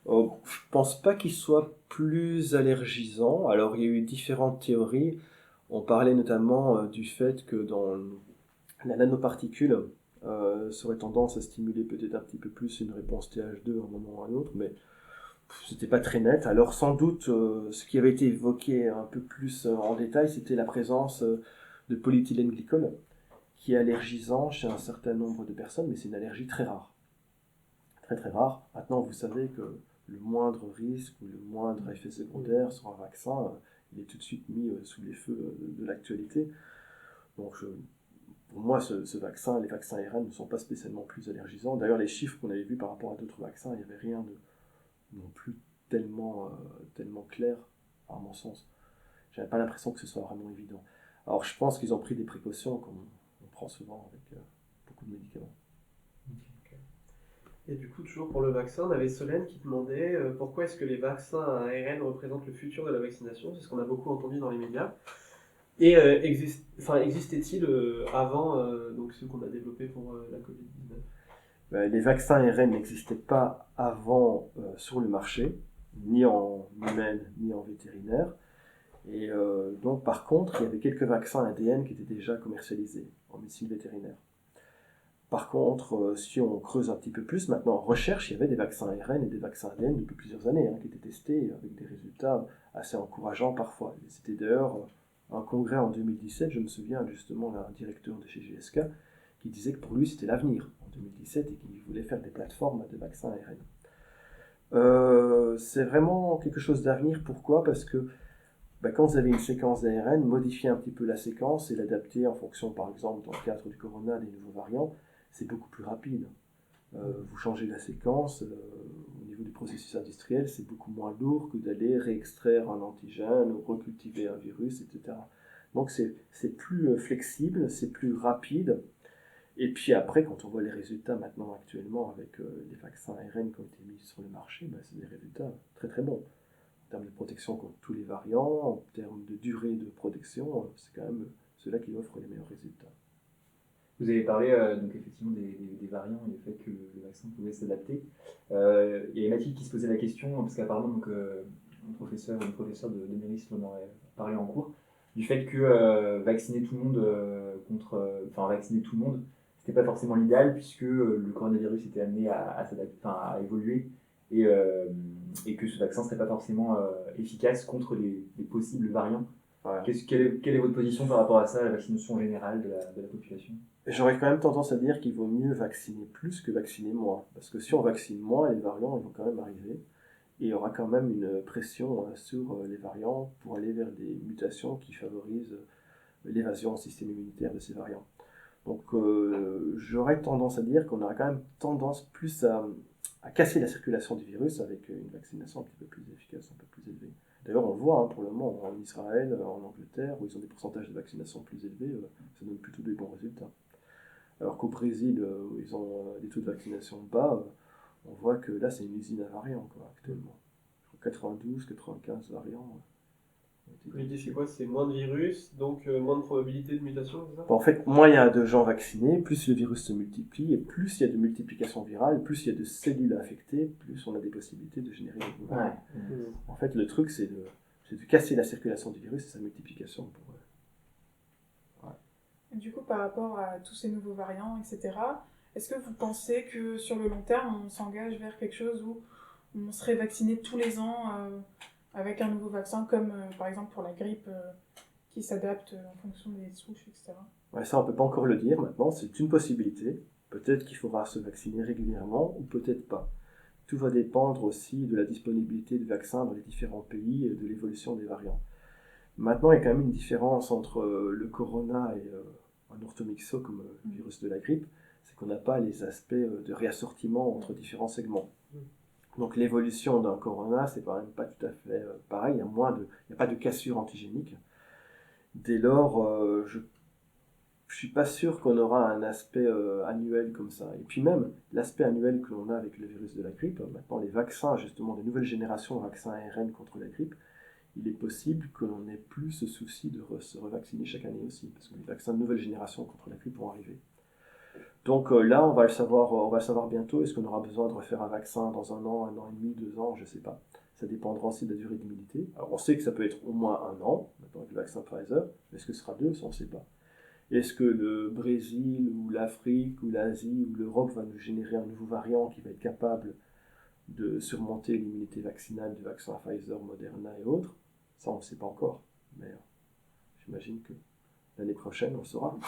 Je pense pas qu'il soit plus allergisant. Alors il y a eu différentes théories. On parlait notamment du fait que dans la nanoparticule, ça aurait tendance à stimuler peut-être un petit peu plus une réponse TH2 à un moment ou à un autre, mais c'était pas très net. Alors sans doute, ce qui avait été évoqué un peu plus en détail, c'était la présence de polyéthylène glycol, qui est allergisant chez un certain nombre de personnes, mais c'est une allergie très rare. Très très rare. Maintenant, vous savez que le moindre risque ou le moindre effet secondaire sur un vaccin il est tout de suite mis sous les feux de l'actualité. Donc pour moi, les vaccins ARN ne sont pas spécialement plus allergisants. D'ailleurs, les chiffres qu'on avait vus par rapport à d'autres vaccins, il n'y avait rien de non plus tellement clair, à mon sens. J'avais pas l'impression que ce soit vraiment évident. Alors je pense qu'ils ont pris des précautions, comme on prend souvent avec beaucoup de médicaments. Et du coup, toujours pour le vaccin, on avait Solène qui demandait pourquoi est-ce que les vaccins à ARN représentent le futur de la vaccination. C'est ce qu'on a beaucoup entendu dans les médias. Et existait-il avant donc ceux qu'on a développés pour la Covid-19 ? Les vaccins ARN n'existaient pas avant sur le marché, ni en humaine, ni en vétérinaire. Et donc par contre, il y avait quelques vaccins ADN qui étaient déjà commercialisés en médecine vétérinaire. Par contre, si on creuse un petit peu plus, maintenant en recherche, il y avait des vaccins ARN et des vaccins ADN depuis plusieurs années qui étaient testés avec des résultats assez encourageants parfois. Et c'était d'ailleurs un congrès en 2017, je me souviens justement d'un directeur de chez GSK qui disait que pour lui c'était l'avenir en 2017 et qu'il voulait faire des plateformes de vaccins ARN. C'est vraiment quelque chose d'avenir, pourquoi ? Parce que quand vous avez une séquence d'ARN, modifier un petit peu la séquence et l'adapter en fonction, par exemple, dans le cadre du corona, des nouveaux variants, c'est beaucoup plus rapide. Vous changez la séquence, au niveau du processus industriel, c'est beaucoup moins lourd que d'aller réextraire un antigène ou recultiver un virus, etc. Donc c'est plus flexible, c'est plus rapide. Et puis après, quand on voit les résultats maintenant actuellement avec les vaccins ARN qui ont été mis sur le marché, c'est des résultats très très bons. En termes de protection contre tous les variants, en termes de durée de protection, c'est quand même ceux-là qui offrent les meilleurs résultats. Vous avez parlé donc effectivement des variants et du fait que le vaccin pouvait s'adapter. Il y a Mathilde qui se posait la question, parce qu'apparemment donc, un professeur de Méris en aurait parlé en cours, du fait que vacciner tout le monde, c'était pas forcément l'idéal, puisque le coronavirus était amené à évoluer et que ce vaccin serait pas forcément efficace contre les possibles variants. Voilà. Quelle est votre position par rapport à ça, à la vaccination générale de la population ? J'aurais quand même tendance à dire qu'il vaut mieux vacciner plus que vacciner moins. Parce que si on vaccine moins, les variants ils vont quand même arriver. Et il y aura quand même une pression sur les variants pour aller vers des mutations qui favorisent l'évasion au système immunitaire de ces variants. Donc j'aurais tendance à dire qu'on aura quand même tendance plus à casser la circulation du virus avec une vaccination un petit peu plus efficace, un peu plus élevée. D'ailleurs, on le voit pour le moment en Israël, en Angleterre, où ils ont des pourcentages de vaccination plus élevés, ça donne plutôt des bons résultats. Alors qu'au Brésil, où ils ont des taux de vaccination bas, on voit que là, c'est une usine à variants actuellement. 92, 95 variants. L'idée, c'est quoi ? C'est moins de virus, donc moins de probabilité de mutation, c'est ça ? En fait, moins il y a de gens vaccinés, plus le virus se multiplie, et plus il y a de multiplication virale, plus il y a de cellules infectées, plus on a des possibilités de générer des nouveaux variants. En fait, le truc, c'est de casser la circulation du virus et sa multiplication. Du coup, par rapport à tous ces nouveaux variants, etc., est-ce que vous pensez que sur le long terme, on s'engage vers quelque chose où on serait vacciné tous les ans avec un nouveau vaccin, comme par exemple pour la grippe qui s'adapte en fonction des souches, etc. Ça, on ne peut pas encore le dire maintenant, c'est une possibilité. Peut-être qu'il faudra se vacciner régulièrement, ou peut-être pas. Tout va dépendre aussi de la disponibilité de vaccins dans les différents pays et de l'évolution des variants. Maintenant, il y a quand même une différence entre le corona et un orthomyxo comme le virus de la grippe, c'est qu'on n'a pas les aspects de réassortiment entre différents segments. Donc l'évolution d'un corona, c'est quand même pas tout à fait pareil, il n'y a pas de cassure antigénique. Dès lors, je suis pas sûr qu'on aura un aspect annuel comme ça. Et puis même, l'aspect annuel que l'on a avec le virus de la grippe, maintenant les vaccins, justement, des nouvelles générations de vaccins ARN contre la grippe, il est possible que l'on n'ait plus ce souci de se revacciner chaque année aussi, parce que les vaccins de nouvelle génération contre la grippe vont arriver. Donc là, on va le savoir bientôt. Est-ce qu'on aura besoin de refaire un vaccin dans un an et demi, 2 ans, je ne sais pas. Ça dépendra aussi de la durée d'immunité. Alors on sait que ça peut être au moins 1 an, maintenant avec le vaccin Pfizer. Est-ce que ce sera 2, ça on ne sait pas. Est-ce que le Brésil, ou l'Afrique, ou l'Asie, ou l'Europe va nous générer un nouveau variant qui va être capable de surmonter l'immunité vaccinale du vaccin Pfizer, Moderna et autres? Ça, on ne sait pas encore. Mais j'imagine que l'année prochaine, on saura.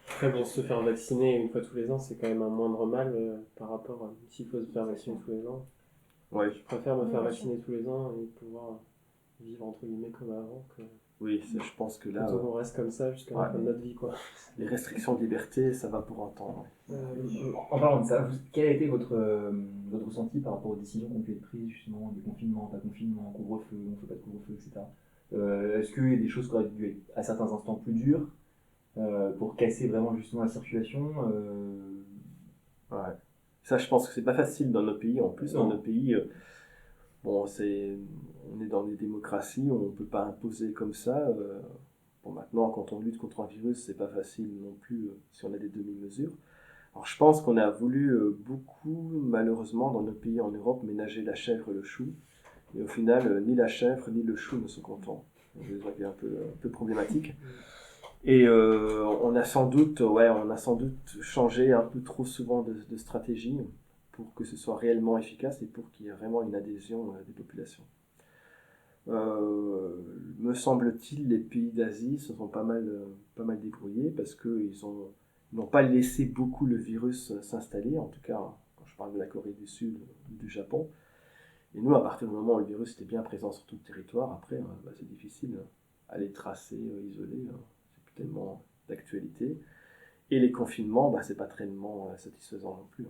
Après, bon, se faire vacciner une fois tous les ans, c'est quand même un moindre mal par rapport à s'il faut se faire vacciner tous les ans. Ouais. Je préfère me faire vacciner tous les ans et pouvoir vivre entre guillemets comme avant, que Oui, je pense que là, plutôt qu'on reste comme ça jusqu'à la fin de notre vie, quoi. les restrictions de liberté, ça va pour un temps. Ouais. En parlant de ça, quel a été votre ressenti par rapport aux décisions qui ont pu être prises, justement, des confinements, pas confinement, couvre-feu, on fait pas de couvre-feu, etc. Est-ce qu'il y a des choses qui auraient dû être à certains instants plus dures pour casser vraiment justement la circulation Ouais. Ça, je pense que c'est pas facile dans nos pays. En plus, dans Non. nos pays, bon, on est dans des démocraties, on peut pas imposer comme ça. Bon, maintenant, quand on lutte contre un virus, c'est pas facile non plus si on a des demi-mesures. Alors, je pense qu'on a voulu beaucoup, malheureusement, dans nos pays en Europe, ménager la chèvre et le chou. Et au final, ni la chèvre ni le chou ne sont contents. C'est un peu problématique. Et on a sans doute changé un peu trop souvent de stratégie pour que ce soit réellement efficace et pour qu'il y ait vraiment une adhésion des populations. Me semble-t-il, les pays d'Asie se sont pas mal débrouillés parce qu'ils n'ont pas laissé beaucoup le virus s'installer, en tout cas quand je parle de la Corée du Sud ou du Japon. Et nous, à partir du moment où le virus était bien présent sur tout le territoire, après, c'est difficile à les tracer, isoler. C'est plus tellement d'actualité. Et les confinements, c'est pas tellement satisfaisant non plus.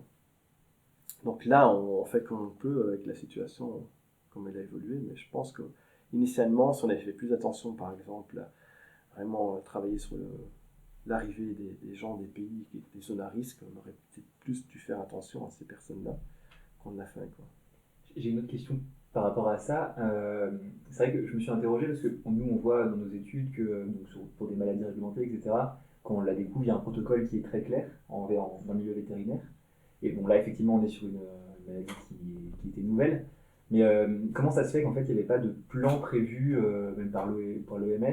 Donc là, on fait comme on peut avec la situation, comme elle a évolué. Mais je pense qu'initialement, si on avait fait plus attention, par exemple, à vraiment travailler sur l'arrivée des gens des pays, des zones à risque, on aurait peut-être plus dû faire attention à ces personnes-là qu'on l'a fait, quoi. J'ai une autre question par rapport à ça. C'est vrai que je me suis interrogé parce que nous, on voit dans nos études que pour des maladies réglementées, etc., quand on la découvre, il y a un protocole qui est très clair dans le milieu vétérinaire. Et bon, là, effectivement, on est sur une maladie qui était nouvelle. Mais comment ça se fait qu'en fait, il n'y avait pas de plan prévu, même par l'OMS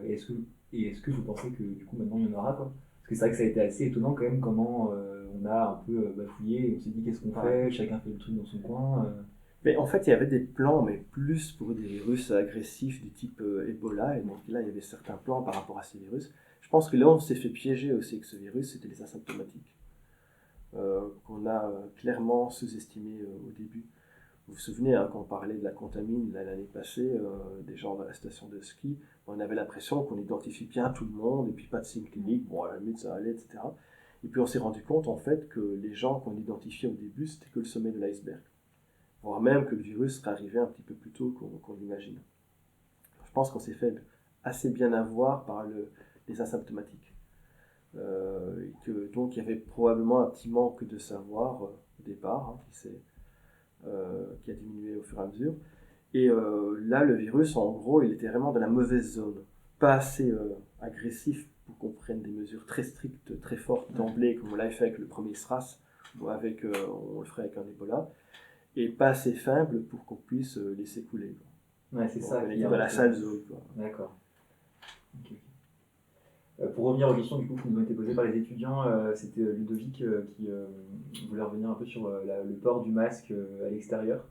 Est-ce que vous pensez que du coup, maintenant, il y en aura, quoi? Parce que c'est vrai que ça a été assez étonnant quand même comment on a un peu bafouillé et on s'est dit qu'est-ce qu'on fait, chacun fait le truc dans son coin. Mais en fait, il y avait des plans, mais plus pour des virus agressifs du type Ebola. Et donc là, il y avait certains plans par rapport à ces virus. Je pense que là, on s'est fait piéger aussi avec ce virus, c'était les asymptomatiques. Qu'on a clairement sous-estimé au début. Vous vous souvenez, quand on parlait de la contamine l'année passée, des gens dans la station de ski, on avait l'impression qu'on identifie bien tout le monde, et puis pas de signe clinique, bon, à la limite, ça allait, etc. Et puis on s'est rendu compte, en fait, que les gens qu'on identifiait au début, c'était que le sommet de l'iceberg. Voire même que le virus serait arrivé un petit peu plus tôt qu'on l'imagine. Je pense qu'on s'est fait assez bien avoir par les asymptomatiques. Et que, donc il y avait probablement un petit manque de savoir au départ, qui a diminué au fur et à mesure. Et là, le virus, en gros, il était vraiment dans la mauvaise zone. Pas assez agressif pour qu'on prenne des mesures très strictes, très fortes d'emblée, comme on l'avait fait avec le premier SRAS, ou on le ferait avec un Ebola. Et pas assez faible pour qu'on puisse laisser couler. Ouais, c'est ça. On est dans la sale zone. D'accord. Okay. Pour revenir aux questions du coup, qui nous ont été posées par les étudiants, c'était Ludovic qui voulait revenir un peu sur le port du masque à l'extérieur.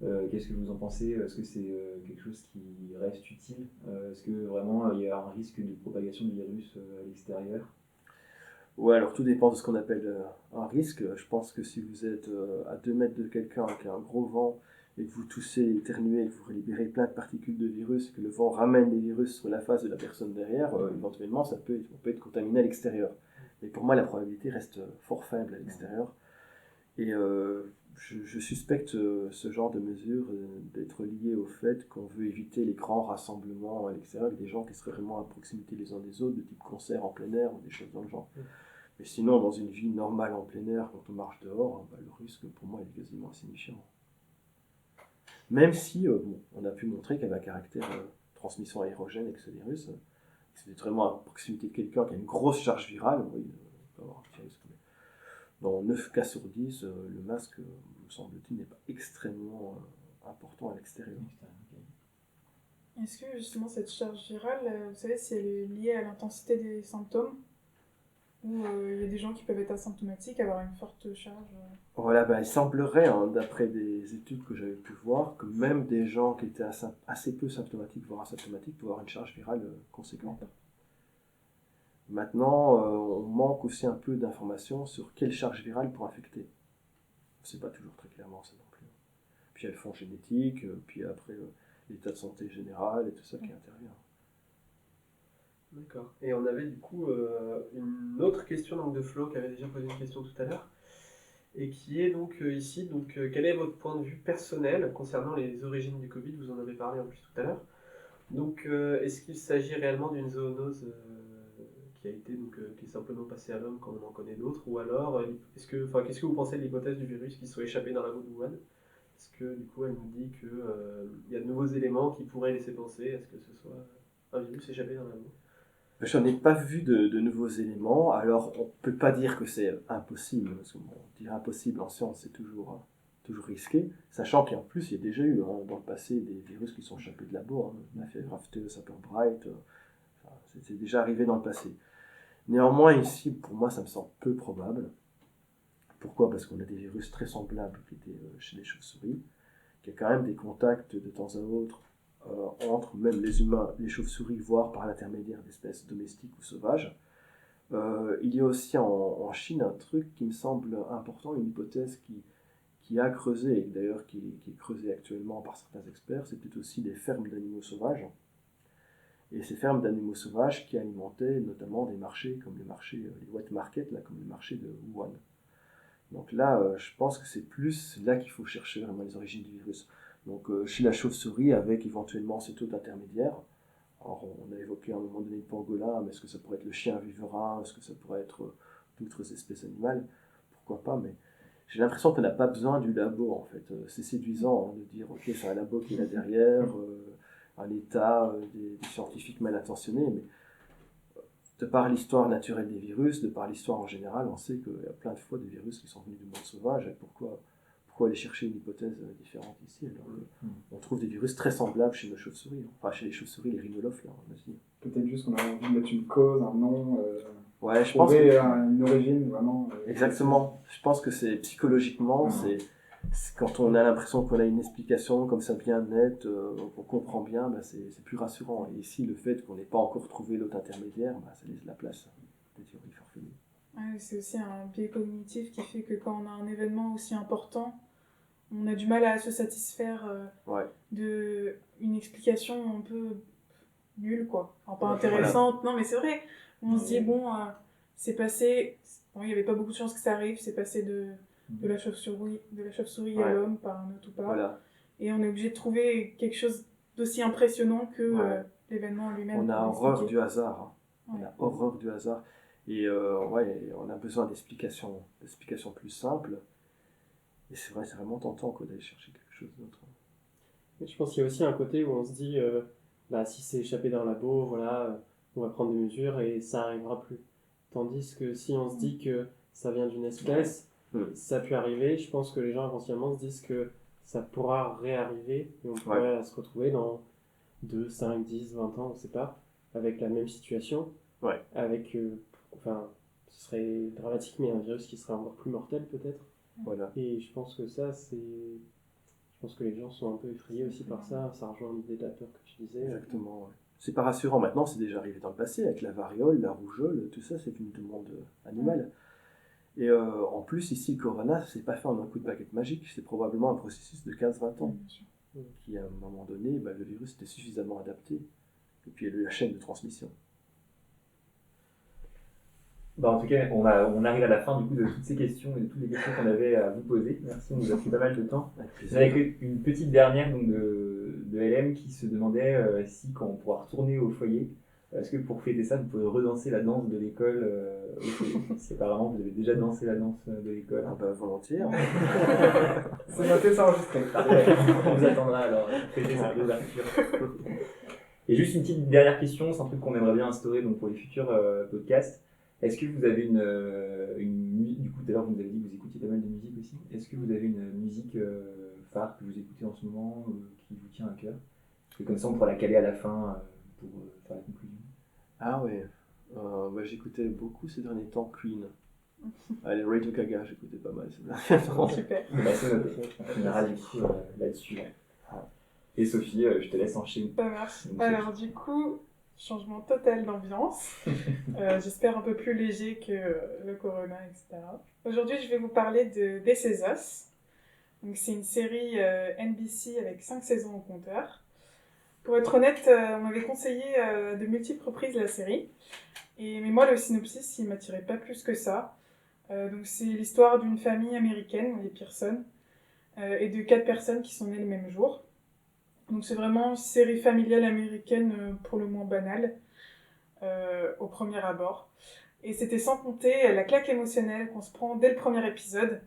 Qu'est-ce que vous en pensez? Est-ce que c'est quelque chose qui reste utile? Est-ce que vraiment il y a un risque de propagation du virus à l'extérieur? Ouais, alors tout dépend de ce qu'on appelle un risque. Je pense que si vous êtes à 2 mètres de quelqu'un avec un gros vent et que vous toussez, éternuez, et que vous libérez plein de particules de virus, et que le vent ramène des virus sur la face de la personne derrière, éventuellement on peut être contaminé à l'extérieur. Mais pour moi la probabilité reste fort faible à l'extérieur. Et je suspecte ce genre de mesure d'être lié au fait qu'on veut éviter les grands rassemblements à l'extérieur avec des gens qui seraient vraiment à proximité les uns des autres, de type concert en plein air ou des choses dans le genre. Mais sinon, dans une vie normale en plein air, quand on marche dehors, le risque pour moi est quasiment insignifiant. Même si on a pu montrer qu'il y avait un caractère transmission aérogène avec ce virus, c'est vraiment à proximité de quelqu'un qui a une grosse charge virale, oui, on peut avoir un petit risque. Dans 9 cas sur 10, le masque, me semble-t-il, n'est pas extrêmement important à l'extérieur. Est-ce que justement cette charge virale, vous savez si elle est liée à l'intensité des symptômes? Ou il y a des gens qui peuvent être asymptomatiques, avoir une forte charge? Voilà, il semblerait, d'après des études que j'avais pu voir, que même des gens qui étaient assez peu symptomatiques, voire asymptomatiques, peuvent avoir une charge virale conséquente. Maintenant, on manque aussi un peu d'informations sur quelle charge virale pour infecter. On ne sait pas toujours très clairement ça non plus. Puis il y a le fond génétique, puis après l'état de santé général et tout ça qui intervient. D'accord. Et on avait du coup une autre question donc, de Flo qui avait déjà posé une question tout à l'heure et qui est donc ici, donc quel est votre point de vue personnel concernant les origines du Covid? Vous en avez parlé en plus tout à l'heure. Donc est-ce qu'il s'agit réellement d'une zoonose qui a été qui est simplement passée à l'homme comme on en connaît d'autres, ou alors qu'est-ce que vous pensez de l'hypothèse du virus qui soit échappé dans la peau de Wuhan? Parce que du coup elle nous dit que il y a de nouveaux éléments qui pourraient laisser penser à ce que ce soit un virus échappé dans la peau. J'en ai pas vu de nouveaux éléments, alors on peut pas dire que c'est impossible, parce que dire impossible en science c'est toujours risqué, sachant qu'en plus il y a déjà eu dans le passé des virus qui sont échappés de labo, la fièvre afteuse, Bright, c'est déjà arrivé dans le passé. Néanmoins ici, pour moi ça me semble peu probable. Pourquoi? Parce qu'on a des virus très semblables qui étaient chez les chauves-souris, qu'il y a quand même des contacts de temps à autre entre même les humains, les chauves-souris, voire par l'intermédiaire d'espèces domestiques ou sauvages. Il y a aussi en Chine un truc qui me semble important, une hypothèse qui a creusé, et d'ailleurs qui est creusée actuellement par certains experts, c'est peut-être aussi des fermes d'animaux sauvages. Et ces fermes d'animaux sauvages qui alimentaient notamment des marchés comme les marchés, les wet markets, là, comme le marché de Wuhan. Donc là, je pense que c'est plus là qu'il faut chercher vraiment les origines du virus. Donc chez la chauve-souris, avec éventuellement cet hôte intermédiaire. Alors on a évoqué à un moment donné le pangolin, mais est-ce que ça pourrait être le chien viverin? Est-ce que ça pourrait être d'autres espèces animales? Pourquoi pas, mais j'ai l'impression qu'on n'a pas besoin du labo en fait. C'est séduisant de dire ok, c'est un labo qui est là derrière, un état, des scientifiques mal intentionnés, mais de par l'histoire naturelle des virus, de par l'histoire en général, on sait qu'il y a plein de fois des virus qui sont venus du monde sauvage. Et pourquoi aller chercher une hypothèse différente ici alors on trouve des virus très semblables chez nos chauves-souris, enfin chez les chauves-souris, les rhinolophes là en Asie. Peut-être juste qu'on a envie de mettre une cause, un nom, ouais, je pense une origine vraiment. Exactement. Je pense que c'est psychologiquement, c'est quand on a l'impression qu'on a une explication comme ça bien nette, qu'on comprend bien, c'est plus rassurant. Et ici, le fait qu'on n'ait pas encore trouvé l'autre intermédiaire, ça laisse la place à des théories farfelues. Ouais, c'est aussi un biais cognitif qui fait que quand on a un événement aussi important, on a du mal à se satisfaire d'une explication un peu nulle, quoi. Enfin, pas intéressante, non mais c'est vrai. On se dit, c'est passé, il n'y avait pas beaucoup de chances que ça arrive, c'est passé de la chauve-souris à l'homme par un autre ou pas. Voilà. Et on est obligé de trouver quelque chose d'aussi impressionnant que l'événement lui-même. On a horreur du hasard. On a horreur du hasard. Et on a besoin d'explications plus simples. Et c'est vrai, c'est vraiment tentant d'aller chercher quelque chose d'autre. Mais je pense qu'il y a aussi un côté où on se dit, si c'est échappé dans un labo, voilà, on va prendre des mesures et ça n'arrivera plus. Tandis que si on se dit que ça vient d'une espèce, ça a pu arriver, je pense que les gens inconsciemment se disent que ça pourra réarriver et on pourrait se retrouver dans 2, 5, 10, 20 ans, on ne sait pas, avec la même situation, avec, ce serait dramatique, mais un virus qui serait encore plus mortel peut-être. Voilà. Et je pense que ça, je pense que les gens sont un peu effrayés aussi par ça, ça rejoint l'idée de la peur que tu disais. Exactement, ouais. C'est pas rassurant maintenant, c'est déjà arrivé dans le passé, avec la variole, la rougeole, tout ça, c'est venu du monde animal. Et en plus, ici, le corona, c'est pas fait en un coup de baguette magique, c'est probablement un processus de 15-20 ans, qui à un moment donné, le virus était suffisamment adapté, et puis il y a eu la chaîne de transmission. En tout cas, on arrive à la fin du coup de toutes ces questions et de toutes les questions qu'on avait à vous poser. Merci, on nous a pris pas mal de temps. Avec une petite dernière donc, de LM qui se demandait si quand on pourra retourner au foyer, est-ce que pour fêter ça, vous pouvez redanser la danse de l'école au foyer? Si apparemment vous avez déjà dansé la danse de l'école. Volontiers. C'est noté, c'est enregistré. On vous attendra alors, fêter cette réouverture. Et juste une petite dernière question, c'est un truc qu'on aimerait bien instaurer donc, pour les futurs podcasts. Est-ce que vous avez une musique, du coup tout à l'heure vous nous avez dit que vous écoutiez pas mal de musique aussi, est-ce que vous avez une musique phare que vous écoutez en ce moment, qui vous tient à cœur? Parce que comme ça on pourra la caler à la fin pour faire la conclusion. Ah ouais, j'écoutais beaucoup ces derniers temps Queen. Allez, Radio Gaga, j'écoutais pas mal ces derniers temps. Super. C'est noté, on ira du coup là-dessus. Et Sophie, je te laisse enchaîner. Ça marche. Alors du coup, changement total d'ambiance. J'espère un peu plus léger que le corona, etc. Aujourd'hui, je vais vous parler de This Is Us. Donc, c'est une série NBC avec 5 saisons au compteur. Pour être honnête, on m'avait conseillé de multiples reprises la série. Mais moi, le synopsis, il m'attirait pas plus que ça. Donc c'est l'histoire d'une famille américaine, les Pearson, et de 4 personnes qui sont nées le même jour. Donc c'est vraiment une série familiale américaine pour le moins banale, au premier abord. Et c'était sans compter la claque émotionnelle qu'on se prend dès le premier épisode.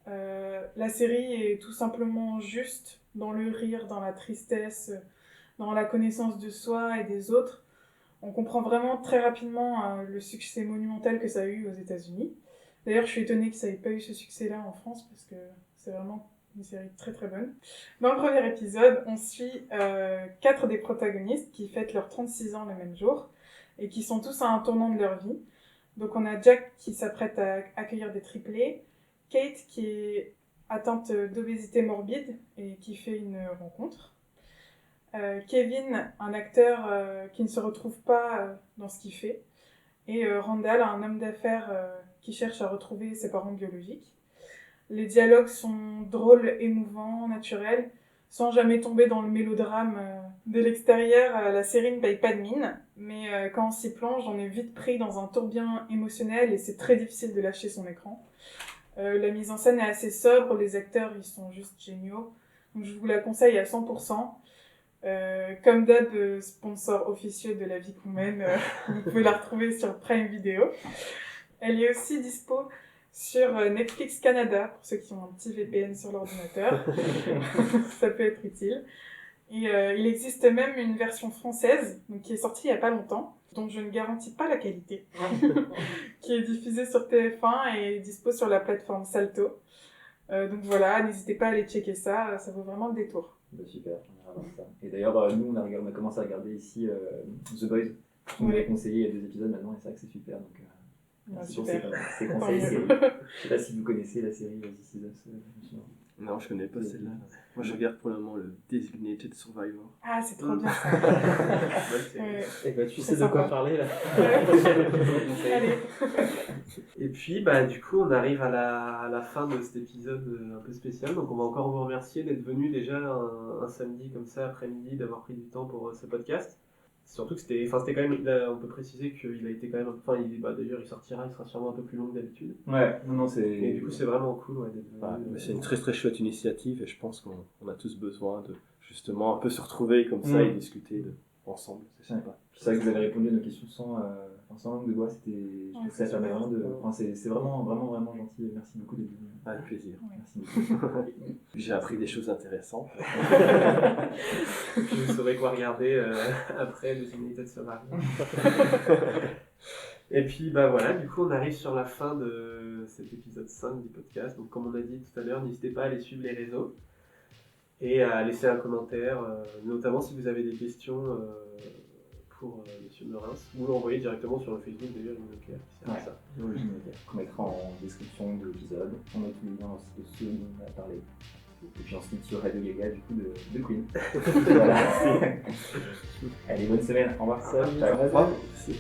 La série est tout simplement juste dans le rire, dans la tristesse, dans la connaissance de soi et des autres. On comprend vraiment très rapidement le succès monumental que ça a eu aux États-Unis. D'ailleurs, je suis étonnée que ça n'ait pas eu ce succès-là en France, parce que c'est vraiment une série très très bonne. Dans le premier épisode, on suit 4 des protagonistes qui fêtent leurs 36 ans le même jour, et qui sont tous à un tournant de leur vie. Donc on a Jack qui s'apprête à accueillir des triplés, Kate qui est atteinte d'obésité morbide et qui fait une rencontre, Kevin, un acteur qui ne se retrouve pas dans ce qu'il fait, et Randall, un homme d'affaires qui cherche à retrouver ses parents biologiques. Les dialogues sont drôles, émouvants, naturels, sans jamais tomber dans le mélodrame. De l'extérieur, la série ne paye pas de mine, mais quand on s'y plonge, on est vite pris dans un tourbillon émotionnel et c'est très difficile de lâcher son écran. La mise en scène est assez sobre, les acteurs ils sont juste géniaux, donc je vous la conseille à 100%. Comme d'hab, sponsor officieux de la vie qu'on mène, vous pouvez la retrouver sur Prime Video. Elle est aussi dispo sur Netflix Canada, pour ceux qui ont un petit VPN sur l'ordinateur. Ça peut être utile. Et il existe même une version française, donc qui est sortie il n'y a pas longtemps, dont je ne garantis pas la qualité, qui est diffusée sur TF1 et dispo sur la plateforme Salto. Donc voilà, n'hésitez pas à aller checker ça, ça vaut vraiment le détour. Bah, super, on ira voir ça. Et d'ailleurs, nous, on a commencé à regarder ici The Boys. On nous a conseillé il y a 2 épisodes maintenant, et c'est vrai que c'est super. Donc, merci pour ces conseils. Je sais pas si vous connaissez la série This Is Us. Non, je connais pas celle-là. Moi, je regarde pour le moment le Designated Survivor. Ah, c'est trop bien ça. Et bah, tu sais de quoi parler là. Allez. Et puis, bah, du coup, on arrive à la fin de cet épisode un peu spécial. Donc, on va encore vous remercier d'être venu déjà un samedi comme ça, après-midi, d'avoir pris du temps pour ce podcast. Surtout que c'était quand même, là, on peut préciser qu'il a été quand même, d'ailleurs il sera sûrement un peu plus long que d'habitude. Ouais, non, c'est... Et du coup c'est vraiment cool, ouais, c'est une très très chouette initiative et je pense qu'on a tous besoin de justement un peu se retrouver comme ça et discuter ensemble, c'est sympa. C'est vrai que vous avez répondu à nos questions sans langue de bois, je trouve que ça permet vraiment de... c'est vraiment gentil, merci beaucoup d'être venu. Avec plaisir. Merci beaucoup. J'ai appris des choses intéressantes. Je saurai quoi regarder après les unités de Survivor. Et puis bah voilà, du coup on arrive sur la fin de cet épisode 5 du podcast. Donc comme on a dit tout à l'heure, n'hésitez pas à aller suivre les réseaux et à laisser un commentaire, notamment si vous avez des questions pour Monsieur Merins, ou l'envoyer directement sur le Facebook d'ailleurs, Immunocare. Ça. Qu'on mettra en description de l'épisode. On met tous les liens aussi de ceux dont on a parlé. Et puis ensuite sur Radio Gaga du coup de Queen. Voilà. Allez, bonne semaine. Au revoir. Salut. Au revoir. Merci.